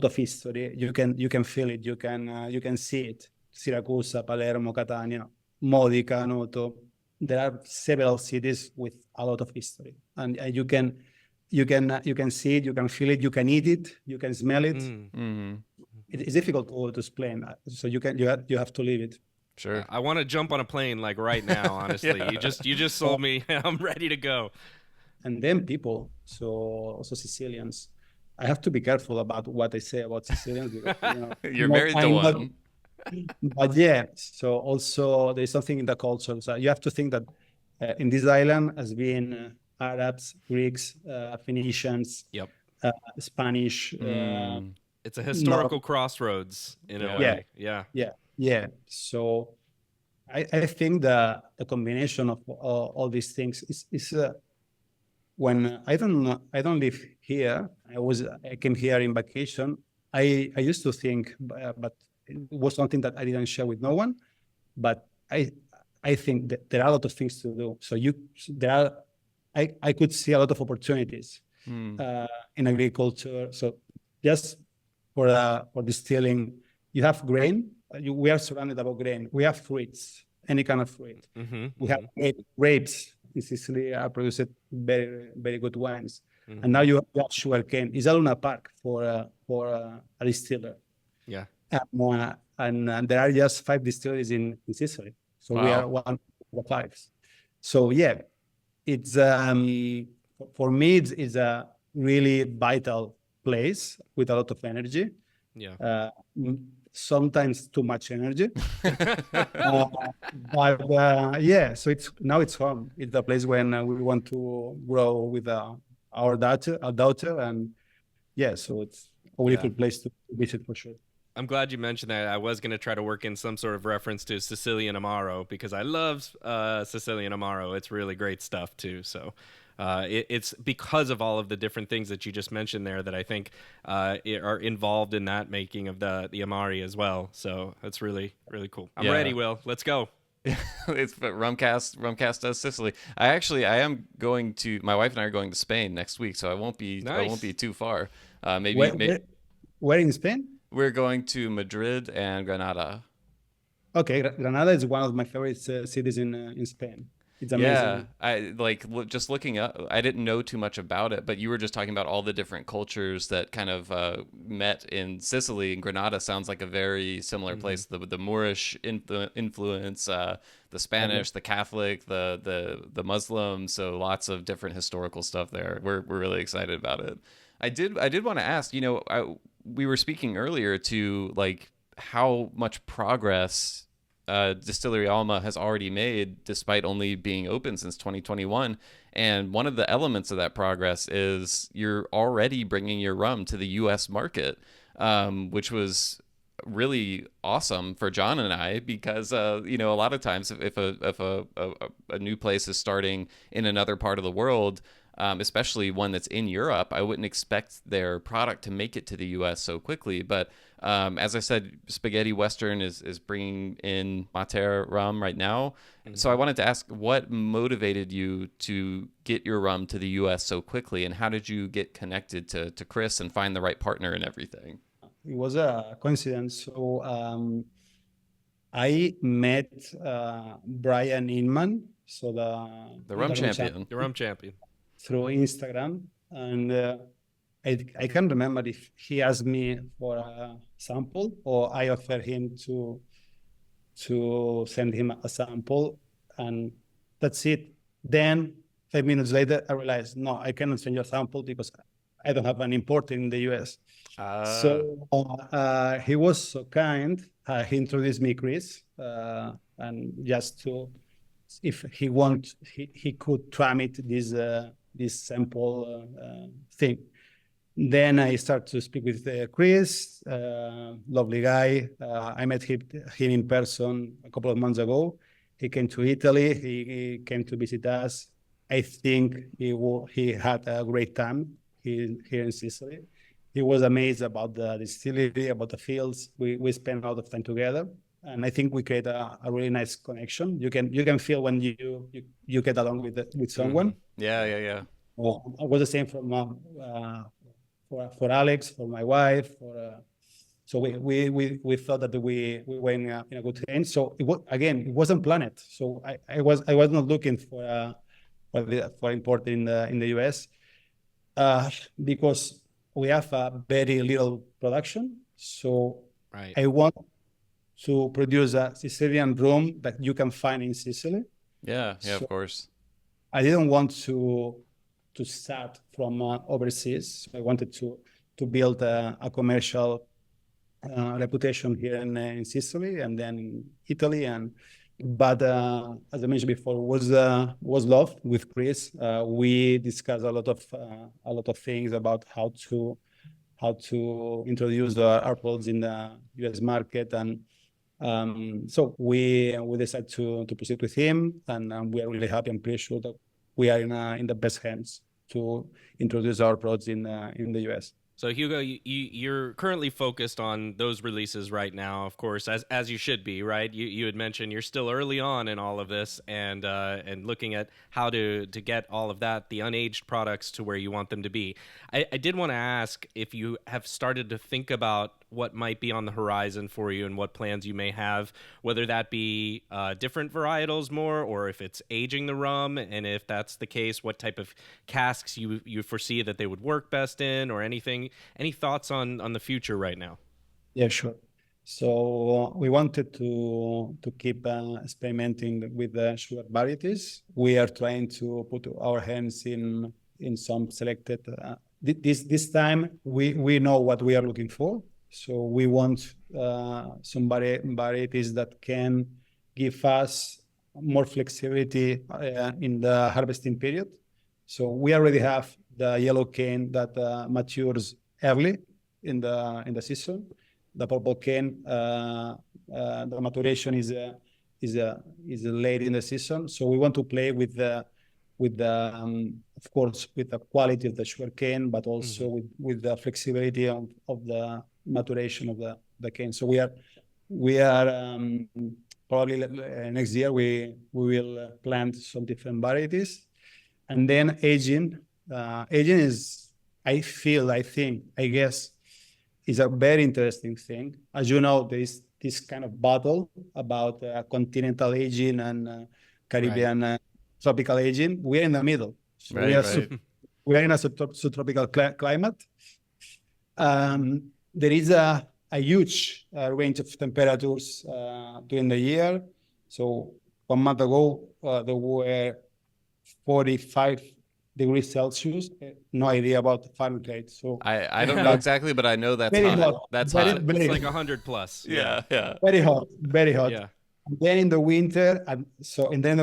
[SPEAKER 3] of history. You can feel it. You can see it. Siracusa, Palermo, Catania, Modica, Noto. There are several cities with a lot of history, and you can see it, you can feel it, you can eat it, you can smell it.
[SPEAKER 1] Mm.
[SPEAKER 2] Mm-hmm.
[SPEAKER 3] It's difficult to explain, so you have to live it.
[SPEAKER 2] Sure.
[SPEAKER 1] I want to jump on a plane like right now. Honestly,
[SPEAKER 2] Yeah.
[SPEAKER 1] you just sold me. I'm ready to go.
[SPEAKER 3] And then people, so also Sicilians. I have to be careful about what I say about Sicilians because
[SPEAKER 2] You're married to
[SPEAKER 3] I'm not.
[SPEAKER 2] one.
[SPEAKER 3] But yeah, so also there's something in the culture. So you have to think that in this island has been Arabs, Greeks, Phoenicians,
[SPEAKER 1] Yep.
[SPEAKER 3] Spanish.
[SPEAKER 2] Mm,
[SPEAKER 1] It's a
[SPEAKER 3] Not
[SPEAKER 1] historical crossroads in a
[SPEAKER 2] yeah.
[SPEAKER 3] yeah,
[SPEAKER 1] way. Yeah.
[SPEAKER 3] yeah, Yeah. So I think the combination of all these things is when I don't live here. I came here in vacation. I used to think, but it was something that I didn't share with no one. But I think that there are a lot of things to do. So there are I could see a lot of opportunities in agriculture. So just for distilling, you have grain. We are surrounded about grain. We have fruits, any kind of fruit. We have grapes. In Sicily, are produced very, very good wines. And now you have sugarcane. It's a Luna Park for a distiller.
[SPEAKER 1] Yeah.
[SPEAKER 3] And there are just 5 distilleries in Sicily. So we
[SPEAKER 1] Wow.
[SPEAKER 3] are one of the 5. So yeah, it's for me it's a really vital place with a lot of energy.
[SPEAKER 1] Yeah.
[SPEAKER 3] Sometimes too much energy. But yeah, so it's home. It's the place when we want to grow with our daughter, and yeah, so it's a wonderful place to visit for sure.
[SPEAKER 1] I'm glad you mentioned that. I was going to try to work in some sort of reference to Sicilian Amaro because I love Sicilian Amaro. It's really great stuff too. So it's because of all of the different things that you just mentioned there that I think are involved in that making of the Amari as well. So that's really, really cool. I'm ready, Will. Let's go.
[SPEAKER 2] It's Rumcast does Sicily. I am going to, my wife and I are going to Spain next week, so I won't be too far.
[SPEAKER 3] Where in Spain?
[SPEAKER 2] We're going to Madrid and Granada.
[SPEAKER 3] Okay, Granada is one of my favorite cities in Spain. It's amazing.
[SPEAKER 2] Yeah, I just looking up. I didn't know too much about it, but you were just talking about all the different cultures that kind of met in Sicily. And Granada sounds like a very similar place. The Moorish influence, the Spanish, the Catholic, the Muslim. So lots of different historical stuff there. We're really excited about it. I did want to ask. We were speaking earlier to like how much progress Distillery Alma has already made despite only being open since 2021. And one of the elements of that progress is you're already bringing your rum to the U.S. market, which was really awesome for John and I because a lot of times if a new place is starting in another part of the world, especially one that's in Europe, I wouldn't expect their product to make it to the U.S. so quickly. But as I said, Spaghetti Western is bringing in Mater Rum right now. So I wanted to ask, what motivated you to get your rum to the U.S. so quickly, and how did you get connected to Chris and find the right partner and everything?
[SPEAKER 3] It was a coincidence. So I met Brian Inman, so
[SPEAKER 2] the rum champion.
[SPEAKER 1] The rum champion.
[SPEAKER 3] Through Instagram, and I can't remember if he asked me for a sample or I offered him to send him a sample, and that's it. Then 5 minutes later, I realized, no, I cannot send you a sample because I don't have an importer in the US. So he was so kind. He introduced me Chris, and just to, if he could tramit this sample thing. Then I started to speak with Chris, lovely guy. I met him in person a couple of months ago. He came to Italy. He came to visit us. I think he had a great time here in Sicily. He was amazed about the distillery, about the fields. We spent a lot of time together, and I think we create a really nice connection. You can feel when you get along with someone.
[SPEAKER 2] Yeah. It
[SPEAKER 3] was the same for Alex, for my wife, so we thought that we were in a good range. So it wasn't planned. So I was not looking for import in the US because we have a very little production. So
[SPEAKER 1] right.
[SPEAKER 3] I want to produce a Sicilian rum that you can find in Sicily.
[SPEAKER 2] Yeah, of course.
[SPEAKER 3] I didn't want to start from overseas. I wanted to build a commercial reputation here in Sicily and then in Italy. But as I mentioned before, was love with Chris. We discussed a lot of things about how to introduce our products in the US market, and So we decided to proceed with him, and we are really happy. I'm pretty sure that we are in the best hands to introduce our products in the US.
[SPEAKER 1] So Hugo, you're currently focused on those releases right now, of course, as you should be, right? You had mentioned you're still early on in all of this, and looking at how to get all of that, the unaged products, to where you want them to be. I did want to ask if you have started to think about what might be on the horizon for you and what plans you may have, whether that be different varietals more, or if it's aging the rum, and if that's the case, what type of casks you foresee that they would work best in, or anything. Any thoughts on the future right now?
[SPEAKER 3] Yeah, sure. So we wanted to keep experimenting with the sugar varieties. We are trying to put our hands in some selected. This time we know what we are looking for. So we want some varieties that can give us more flexibility in the harvesting period. So we already have the yellow cane that matures early in the season. The purple cane, the maturation is late in the season. So we want to play with the of course, with the quality of the sugar cane, but also with the flexibility of the maturation of the cane. So we are probably next year we will plant some different varieties, and then aging is, I think, I guess, is a very interesting thing. As you know, there is this kind of battle about continental aging and Caribbean tropical aging. We're in the middle. So we are in a subtropical climate. There is a huge range of temperatures during the year. So 1 month ago, there were 45 degrees Celsius. No idea about Fahrenheit. So
[SPEAKER 2] I don't know exactly, but I know that's
[SPEAKER 3] very
[SPEAKER 2] hot.
[SPEAKER 3] hot.
[SPEAKER 2] That's
[SPEAKER 3] Very,
[SPEAKER 2] hot.
[SPEAKER 3] very
[SPEAKER 1] It's like
[SPEAKER 3] hot.
[SPEAKER 1] 100 plus.
[SPEAKER 2] Yeah.
[SPEAKER 3] Very hot. Very hot.
[SPEAKER 1] Yeah.
[SPEAKER 3] And then in the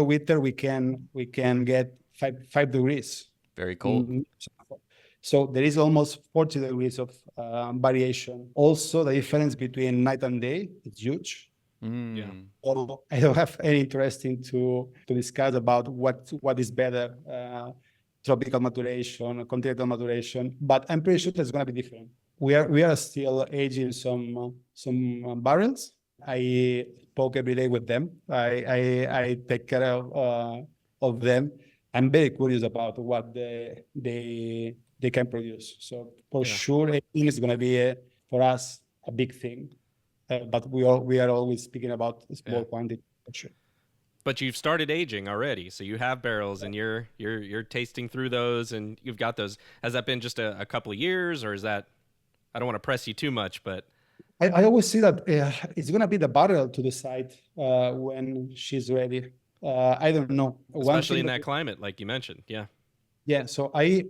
[SPEAKER 3] winter, we can get 5 degrees.
[SPEAKER 2] Very cold.
[SPEAKER 3] So there is almost 40 degrees of variation. Also, the difference between night and day is huge.
[SPEAKER 1] Yeah.
[SPEAKER 3] Although I don't have any interesting to discuss about what is better, tropical maturation, continental maturation, but I'm pretty sure it's going to be different. We are still aging some barrels. I talk every day with them. I take care of them. I'm very curious about what they can produce. So for sure, it is going to be for us a big thing. But we are always speaking about small quantity, for sure.
[SPEAKER 1] But you've started aging already, so you have barrels, and you're tasting through those, and you've got those. Has that been just a couple of years, or is that? I don't want to press you too much, but
[SPEAKER 3] I always see that it's going to be the barrel to decide when she's ready. I don't know.
[SPEAKER 1] Especially in that climate, like you mentioned. Yeah.
[SPEAKER 3] Yeah. So I'm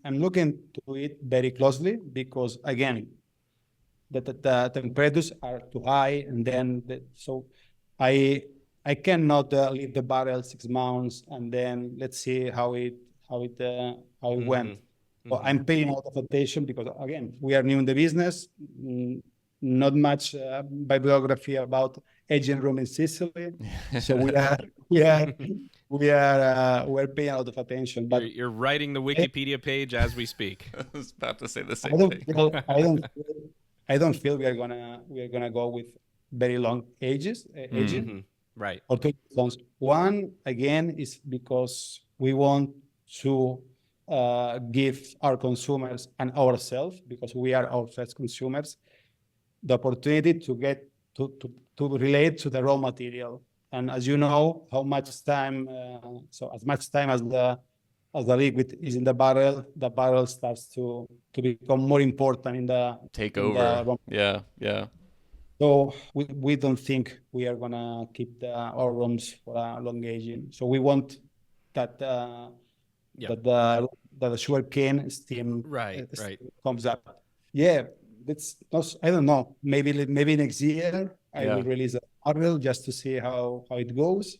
[SPEAKER 3] looking to it very closely because, again, the temperatures are too high, and then so I cannot leave the barrel 6 months and then let's see how it went. So I'm paying a lot of attention because, again, we are new in the business. Not much bibliography about aging rum in Sicily, so we're paying a lot of attention. But
[SPEAKER 1] you're writing the Wikipedia page as we speak.
[SPEAKER 2] I was about to say the same thing.
[SPEAKER 3] I don't feel we are gonna go with very long aging.
[SPEAKER 1] Right.
[SPEAKER 3] Or 20 months. One, again, is because we want to give our consumers and ourselves, because we are our first consumers, the opportunity to get to relate to the raw material. And as you know, how much time, so as much time as the liquid is in the barrel starts to become more important in the
[SPEAKER 2] take over. Yeah.
[SPEAKER 3] So we don't think we are gonna keep our rums for a long aging. So we want that that the sugar cane steam comes up. Yeah, that's not, I don't know. Maybe next year I will release a barrel just to see how it goes.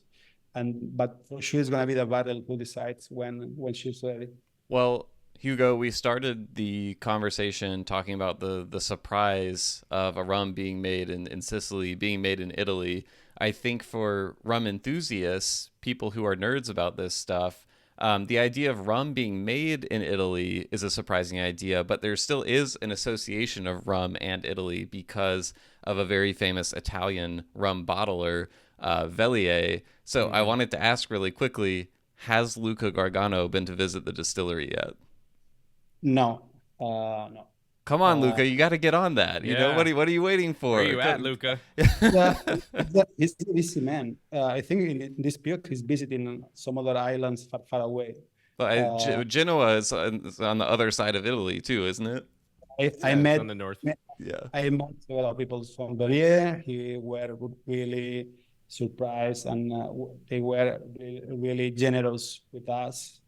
[SPEAKER 3] But for sure it's gonna be the barrel who decides when she's ready.
[SPEAKER 2] Well, Hugo, we started the conversation talking about the surprise of a rum being made in Sicily, being made in Italy. I think for rum enthusiasts, people who are nerds about this stuff, the idea of rum being made in Italy is a surprising idea, but there still is an association of rum and Italy because of a very famous Italian rum bottler, Vellier. So I wanted to ask really quickly, has Luca Gargano been to visit the distillery yet?
[SPEAKER 3] No, no.
[SPEAKER 2] Come on, Luca, you got to get on that. You know,
[SPEAKER 1] Yeah.
[SPEAKER 2] what are you waiting for?
[SPEAKER 1] Where are you at, Luca?
[SPEAKER 3] Yeah, he's a busy man. I think in this period he's visiting some other islands far away.
[SPEAKER 2] But Genoa is on the other side of Italy too, isn't it?
[SPEAKER 3] I
[SPEAKER 1] It's
[SPEAKER 3] met
[SPEAKER 1] on the north.
[SPEAKER 2] Yeah.
[SPEAKER 3] I met several people from Berlin. He were really surprised, and they were really generous with us.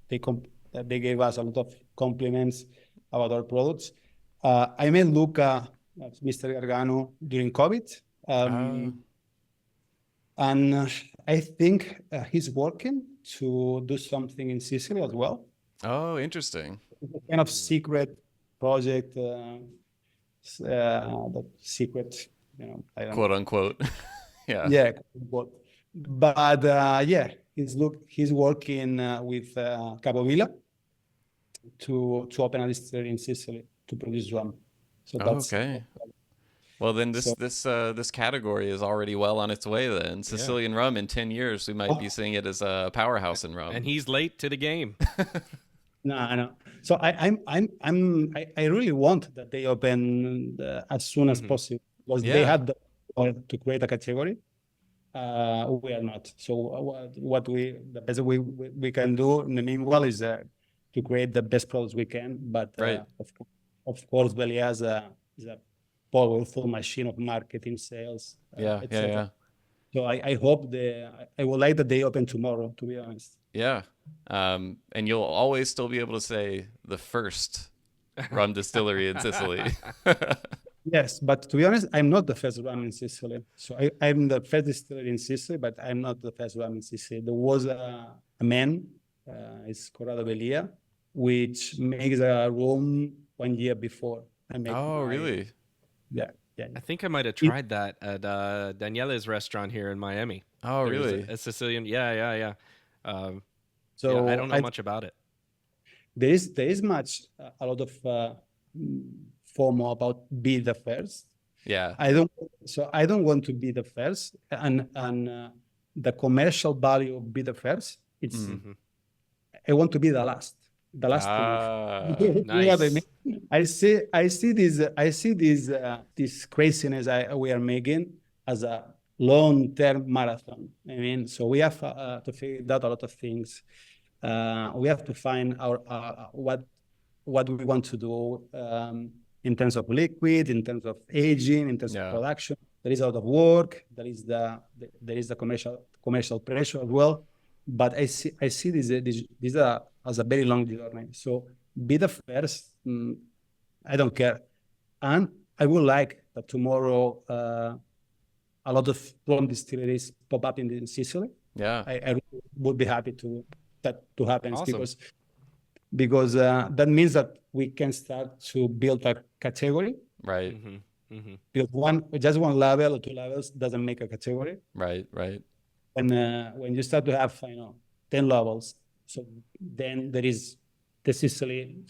[SPEAKER 3] They gave us a lot of compliments about our products. I met Luca, Mr. Gargano, during COVID, and I think he's working to do something in Sicily as well.
[SPEAKER 2] Oh, interesting.
[SPEAKER 3] It's a kind of secret project. The secret, I don't
[SPEAKER 2] Quote unquote. Yeah.
[SPEAKER 3] Yeah, but yeah, he's working with Capovilla to open a distillery in Sicily to produce rum. So that's
[SPEAKER 2] Okay. Well, then this category is already well on its way. Then Sicilian rum in 10 years, we might be seeing it as a powerhouse in rum.
[SPEAKER 1] And he's late to the game.
[SPEAKER 3] No, I know. So I really want that they open as soon as possible because they had to create a category. We are not. So the best we can do in the meanwhile is to create the best products we can. But of course, Belia is a powerful machine of marketing, sales.
[SPEAKER 2] Yeah.
[SPEAKER 3] So I hope I would like that they open tomorrow, to be honest.
[SPEAKER 2] Yeah. And you'll always still be able to say the first rum distillery in Sicily.
[SPEAKER 3] Yes, but to be honest, I'm not the first rum in Sicily. So I'm the first distillery in Sicily, but I'm not the first rum in Sicily. There was a man, it's Corrado Velia, which makes a rum 1 year before.
[SPEAKER 2] Really?
[SPEAKER 3] Yeah.
[SPEAKER 1] I think I might have tried that at Daniele's restaurant here in Miami.
[SPEAKER 2] Oh,
[SPEAKER 1] There was
[SPEAKER 2] really?
[SPEAKER 1] a Sicilian. Yeah.
[SPEAKER 3] So
[SPEAKER 1] I don't know much about it.
[SPEAKER 3] There is a lot of FOMO about be the first.
[SPEAKER 2] Yeah.
[SPEAKER 3] I don't want to be the first, and the commercial value of be the first. It's I want to be the last. The last.
[SPEAKER 1] Nice.
[SPEAKER 3] You know what I mean? I see this craziness we are making as a long-term marathon. I mean, so we have to figure out a lot of things. We have to find our what we want to do in terms of liquid, in terms of aging, in terms of production. There is a lot of work. There is the commercial pressure as well. But I see this as a very long journey. So be the first. I don't care, and I would like that tomorrow a lot of rum distilleries pop up in Sicily.
[SPEAKER 2] Yeah,
[SPEAKER 3] I would be happy that to happen.
[SPEAKER 1] Awesome.
[SPEAKER 3] Because that means that we can start to build a category.
[SPEAKER 2] Right.
[SPEAKER 3] Because just one level or two levels doesn't make a category.
[SPEAKER 2] Right.
[SPEAKER 3] And when you start to have 10 levels, so then there is the Sicilian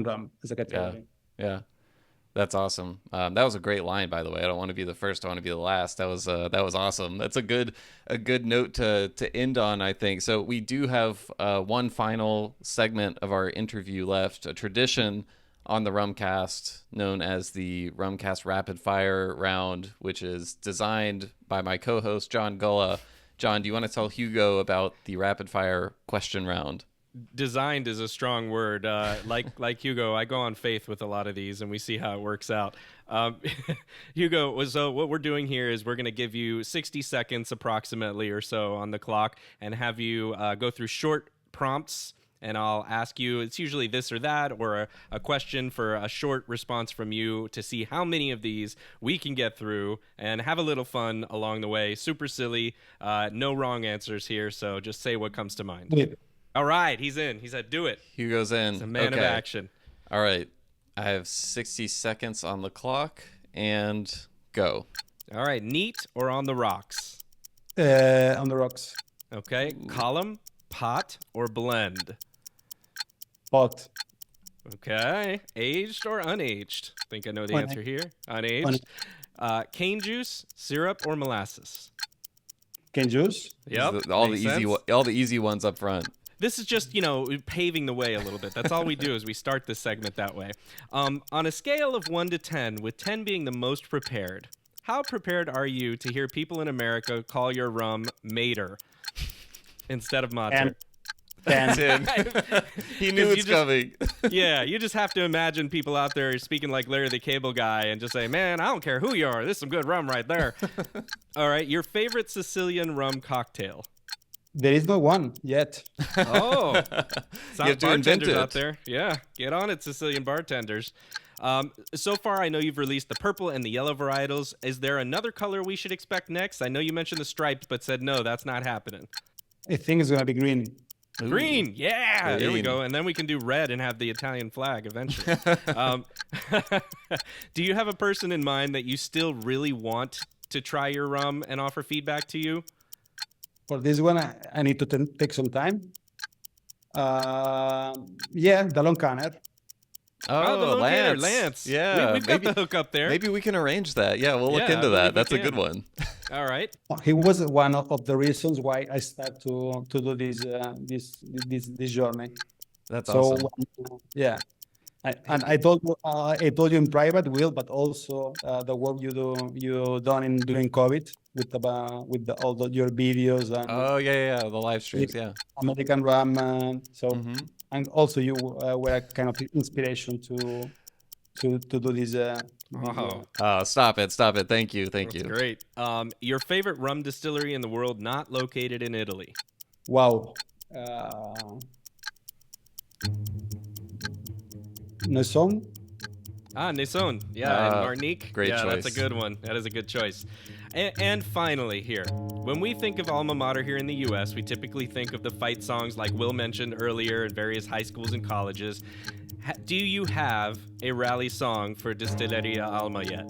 [SPEAKER 3] rum as a category.
[SPEAKER 2] Yeah. That's awesome. That was a great line, by the way. I don't want to be the first. I want to be the last. That was awesome. That's a good note to end on, I think. So we do have one final segment of our interview left, a tradition on the Rumcast known as the Rumcast Rapid Fire Round, which is designed by my co-host John Gulla. John, do you want to tell Hugo about the rapid fire question round?
[SPEAKER 1] Designed is a strong word. Like Hugo, I go on faith with a lot of these, and we see how it works out. Hugo, so what we're doing here is we're going to give you 60 seconds approximately or so on the clock and have you go through short prompts, and I'll ask you, it's usually this or that, or a question for a short response from you to see how many of these we can get through and have a little fun along the way. Super silly, no wrong answers here, so just say what comes to mind. All right, he's in. He said, "Do it."
[SPEAKER 2] Hugo's in.
[SPEAKER 1] He's a man of action.
[SPEAKER 2] All right. I have 60 seconds on the clock and go.
[SPEAKER 1] All right, neat or on the rocks?
[SPEAKER 3] On the rocks.
[SPEAKER 1] Okay, column, pot, or blend?
[SPEAKER 3] Pot.
[SPEAKER 1] Okay, aged or unaged? I think I know the answer here. Unaged. Cane juice, syrup, or molasses?
[SPEAKER 3] Cane juice.
[SPEAKER 1] Yep.
[SPEAKER 2] All the easy ones up front.
[SPEAKER 1] This is just, you know, paving the way a little bit. That's all we do is we start this segment that way. On a scale of 1 to 10, with 10 being the most prepared, how prepared are you to hear people in America call your rum Mater instead of Mater?
[SPEAKER 3] 10.
[SPEAKER 2] He knew it's coming.
[SPEAKER 1] Yeah, you just have to imagine people out there speaking like Larry the Cable Guy and just say, man, I don't care who you are. This is some good rum right there. All right, your favorite Sicilian rum cocktail?
[SPEAKER 3] There is no one yet.
[SPEAKER 1] Oh,
[SPEAKER 2] You have to invent it.
[SPEAKER 1] out there. Yeah, get on it, Sicilian bartenders. So far, I know you've released the purple and the yellow varietals. Is there another color we should expect next? I know you mentioned the striped, but said no, that's not happening.
[SPEAKER 3] I think it's going to be green.
[SPEAKER 1] Green, yeah, there we
[SPEAKER 2] Green.
[SPEAKER 1] go. And then we can do red and have the Italian flag eventually. Do you have a person in mind that you still really want to try your rum and offer feedback to you?
[SPEAKER 3] For this one, I need to take some time. Yeah, the long canner.
[SPEAKER 2] Oh,
[SPEAKER 1] the
[SPEAKER 2] Lance.
[SPEAKER 1] Lance.
[SPEAKER 2] Yeah,
[SPEAKER 1] We've got the hook up there.
[SPEAKER 2] Maybe we can arrange that. Yeah, we'll look
[SPEAKER 1] Yeah,
[SPEAKER 2] into
[SPEAKER 1] I
[SPEAKER 2] that.
[SPEAKER 1] believe we
[SPEAKER 2] That's a
[SPEAKER 1] can.
[SPEAKER 2] good one.
[SPEAKER 1] All right.
[SPEAKER 3] He was one of the reasons why I started to do this journey.
[SPEAKER 2] That's
[SPEAKER 3] So
[SPEAKER 2] awesome.
[SPEAKER 3] yeah, I told you in private, Will, but also the work you done during COVID with your videos and
[SPEAKER 2] Oh yeah, the live streams. Yeah.
[SPEAKER 3] American Rum.
[SPEAKER 2] Mhm.
[SPEAKER 3] And also you were a kind of inspiration to do this.
[SPEAKER 1] Wow.
[SPEAKER 2] Oh, stop it! Thank you.
[SPEAKER 1] Great. Your favorite rum distillery in the world not located in Italy?
[SPEAKER 3] Wow. Nesson?
[SPEAKER 1] Nason. Yeah, in
[SPEAKER 2] Ah,
[SPEAKER 1] Martinique.
[SPEAKER 2] great
[SPEAKER 1] Yeah, that's a
[SPEAKER 2] choice.
[SPEAKER 1] good one. That is a good choice. And finally here, when we think of Alma Mater here in the U.S., we typically think of the fight songs like Will mentioned earlier in various high schools and colleges. Do you have a rally song for Distilleria Alma yet?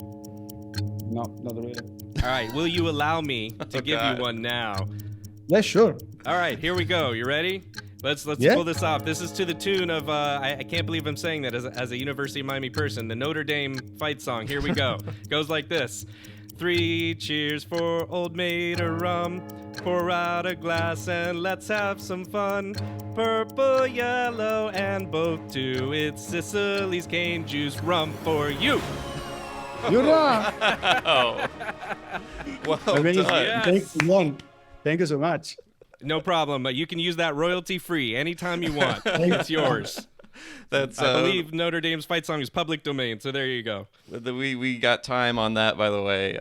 [SPEAKER 3] No, not really.
[SPEAKER 1] All right, will you allow me to give
[SPEAKER 2] God.
[SPEAKER 1] you one now?
[SPEAKER 3] Yeah, sure.
[SPEAKER 1] All right, here we go. You ready? Let's
[SPEAKER 3] Yeah.
[SPEAKER 1] pull this off. This is to the tune of I can't believe I'm saying that as a University of Miami person. The Notre Dame fight song. Here we go. Goes like this: 3 cheers for old Mater Rum. Pour out a glass and let's have some fun. Purple, yellow, and both too. It's Sicily's cane juice rum for you.
[SPEAKER 3] You're right.
[SPEAKER 2] Oh. Well
[SPEAKER 3] Amazing.
[SPEAKER 2] done.
[SPEAKER 1] Yes.
[SPEAKER 3] Thank you, Juan. Thank you so much.
[SPEAKER 1] No problem. You can use that royalty free anytime you want. It's yours.
[SPEAKER 2] That's
[SPEAKER 1] I believe Notre Dame's fight song is public domain, so there you go.
[SPEAKER 2] we got time on that, by the way.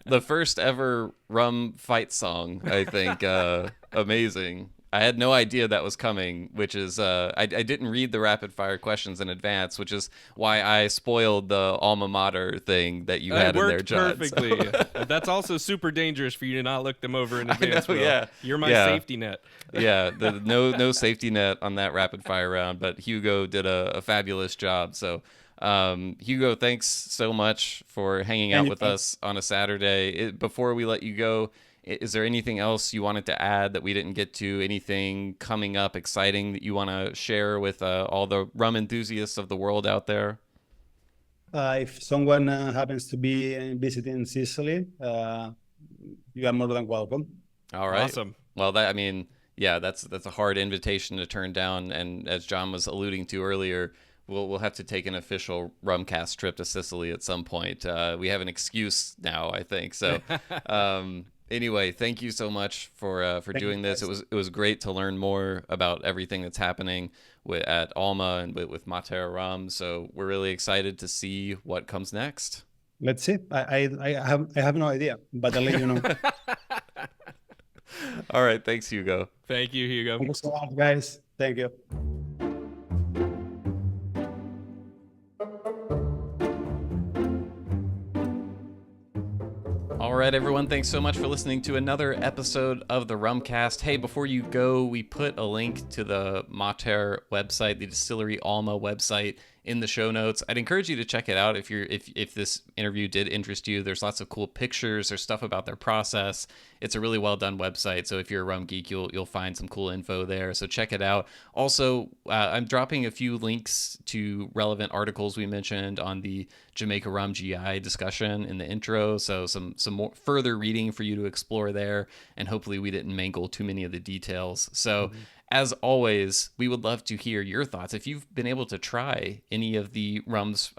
[SPEAKER 2] The first ever rum fight song, I think. Amazing. I had no idea that was coming, which is I didn't read the rapid fire questions in advance, which is why I spoiled the alma mater thing that you had
[SPEAKER 1] It
[SPEAKER 2] in there,
[SPEAKER 1] worked
[SPEAKER 2] John.
[SPEAKER 1] perfectly. But that's also super dangerous for you to not look them over in advance.
[SPEAKER 2] know,
[SPEAKER 1] Will.
[SPEAKER 2] yeah.
[SPEAKER 1] You're my
[SPEAKER 2] Yeah.
[SPEAKER 1] safety net.
[SPEAKER 2] Yeah, no safety net on that rapid fire round, but Hugo did a fabulous job. So, Hugo, thanks so much for hanging out with us on a Saturday. Before we let you go, is there anything else you wanted to add that we didn't get to? Anything coming up exciting that you want to share with all the rum enthusiasts of the world out there?
[SPEAKER 3] If someone happens to be visiting Sicily, you are more than welcome.
[SPEAKER 2] All right.
[SPEAKER 1] Awesome.
[SPEAKER 2] Well, that's a hard invitation to turn down, and as John was alluding to earlier, we'll have to take an official Rumcast trip to Sicily at some point. We have an excuse now, I think. So, anyway, thank you so much for doing this. It was great to learn more about everything that's happening at Alma and with Mater Rum. So we're really excited to see what comes next.
[SPEAKER 3] Let's see. I have no idea, but I'll let you know.
[SPEAKER 2] All right, thanks, Hugo.
[SPEAKER 1] Thank you, Hugo.
[SPEAKER 3] Thank you so much, guys. Thank you.
[SPEAKER 2] All right, everyone, thanks so much for listening to another episode of the Rumcast. Hey, before you go, we put a link to the Mater website, the Distillery Alma website, in the show notes. I'd encourage you to check it out if this interview did interest you. There's lots of cool pictures. There's stuff about their process. It's a really well done website. So if you're a rum geek, you'll find some cool info there. So check it out. Also, I'm dropping a few links to relevant articles we mentioned on the Jamaica Rum GI discussion in the intro. So some more further reading for you to explore there. And hopefully we didn't mangle too many of the details. So as always, we would love to hear your thoughts. If you've been able to try any of the rums,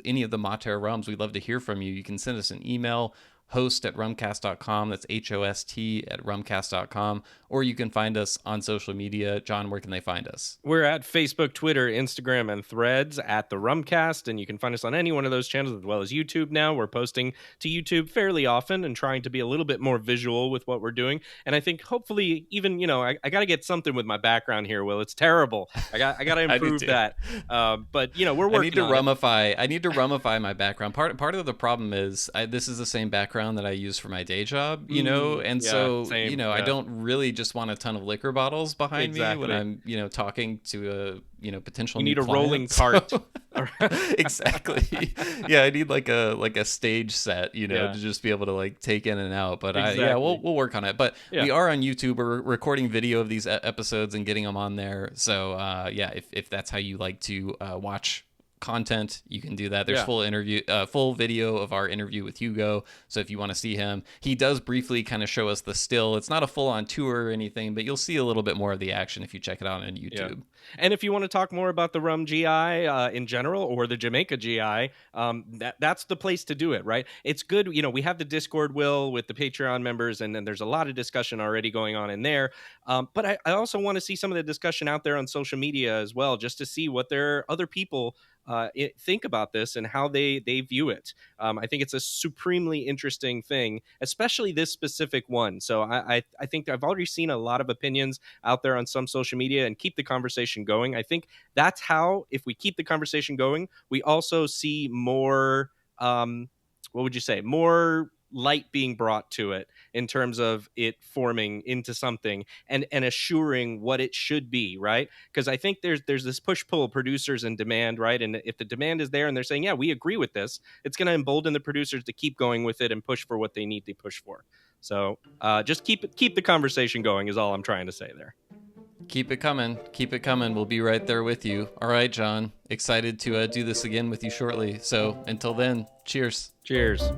[SPEAKER 2] any of the Mater rums, we'd love to hear from you. You can send us an email, host@rumcast.com. That's HOST@rumcast.com. Or you can find us on social media. John, where can they find us?
[SPEAKER 1] We're at Facebook, Twitter, Instagram, and Threads at the Rumcast, and you can find us on any one of those channels as well as YouTube now. We're posting to YouTube fairly often and trying to be a little bit more visual with what we're doing. And I think hopefully even, I got to get something with my background here, Will. It's terrible. I got to improve that. But, we're working on it.
[SPEAKER 2] I need to rumify my background. Part of the problem is this is the same background that I use for my day job,
[SPEAKER 1] Same.
[SPEAKER 2] I don't really just want a ton of liquor bottles behind me when I'm, talking to a, potential
[SPEAKER 1] You
[SPEAKER 2] new
[SPEAKER 1] need a
[SPEAKER 2] client.
[SPEAKER 1] rolling cart.
[SPEAKER 2] Exactly. Yeah, I need like a stage set, to just be able to like take in and out. But we'll work on it. But we are on YouTube. We're recording video of these episodes and getting them on there. So if that's how you like to watch content, you can do that. There's full video of our interview with Hugo, so if you want to see him, he does briefly kind of show us the still. It's not a full-on tour or anything, but you'll see a little bit more of the action if you check it out on YouTube.
[SPEAKER 1] And if you want to talk more about the Rum GI in general or the Jamaica GI, that's the place to do it, right? It's good. We have the Discord, Will, with the Patreon members, and then there's a lot of discussion already going on in there. But I also want to see some of the discussion out there on social media as well, just to see what their other people think about this and how they view it. I think it's a supremely interesting thing, especially this specific one. So I think I've already seen a lot of opinions out there on some social media, and keep the conversation going. I think that's how, if we keep the conversation going, we also see more, more light being brought to it in terms of it forming into something and assuring what it should be, right? Because I think there's this push-pull, producers and demand, right? And if the demand is there and they're saying, yeah, we agree with this, it's going to embolden the producers to keep going with it and push for what they need to push for. So just keep the conversation going is all I'm trying to say there.
[SPEAKER 2] Keep it coming. We'll be right there with you. All right, John. Excited to do this again with you shortly. So until then, cheers.
[SPEAKER 1] Cheers.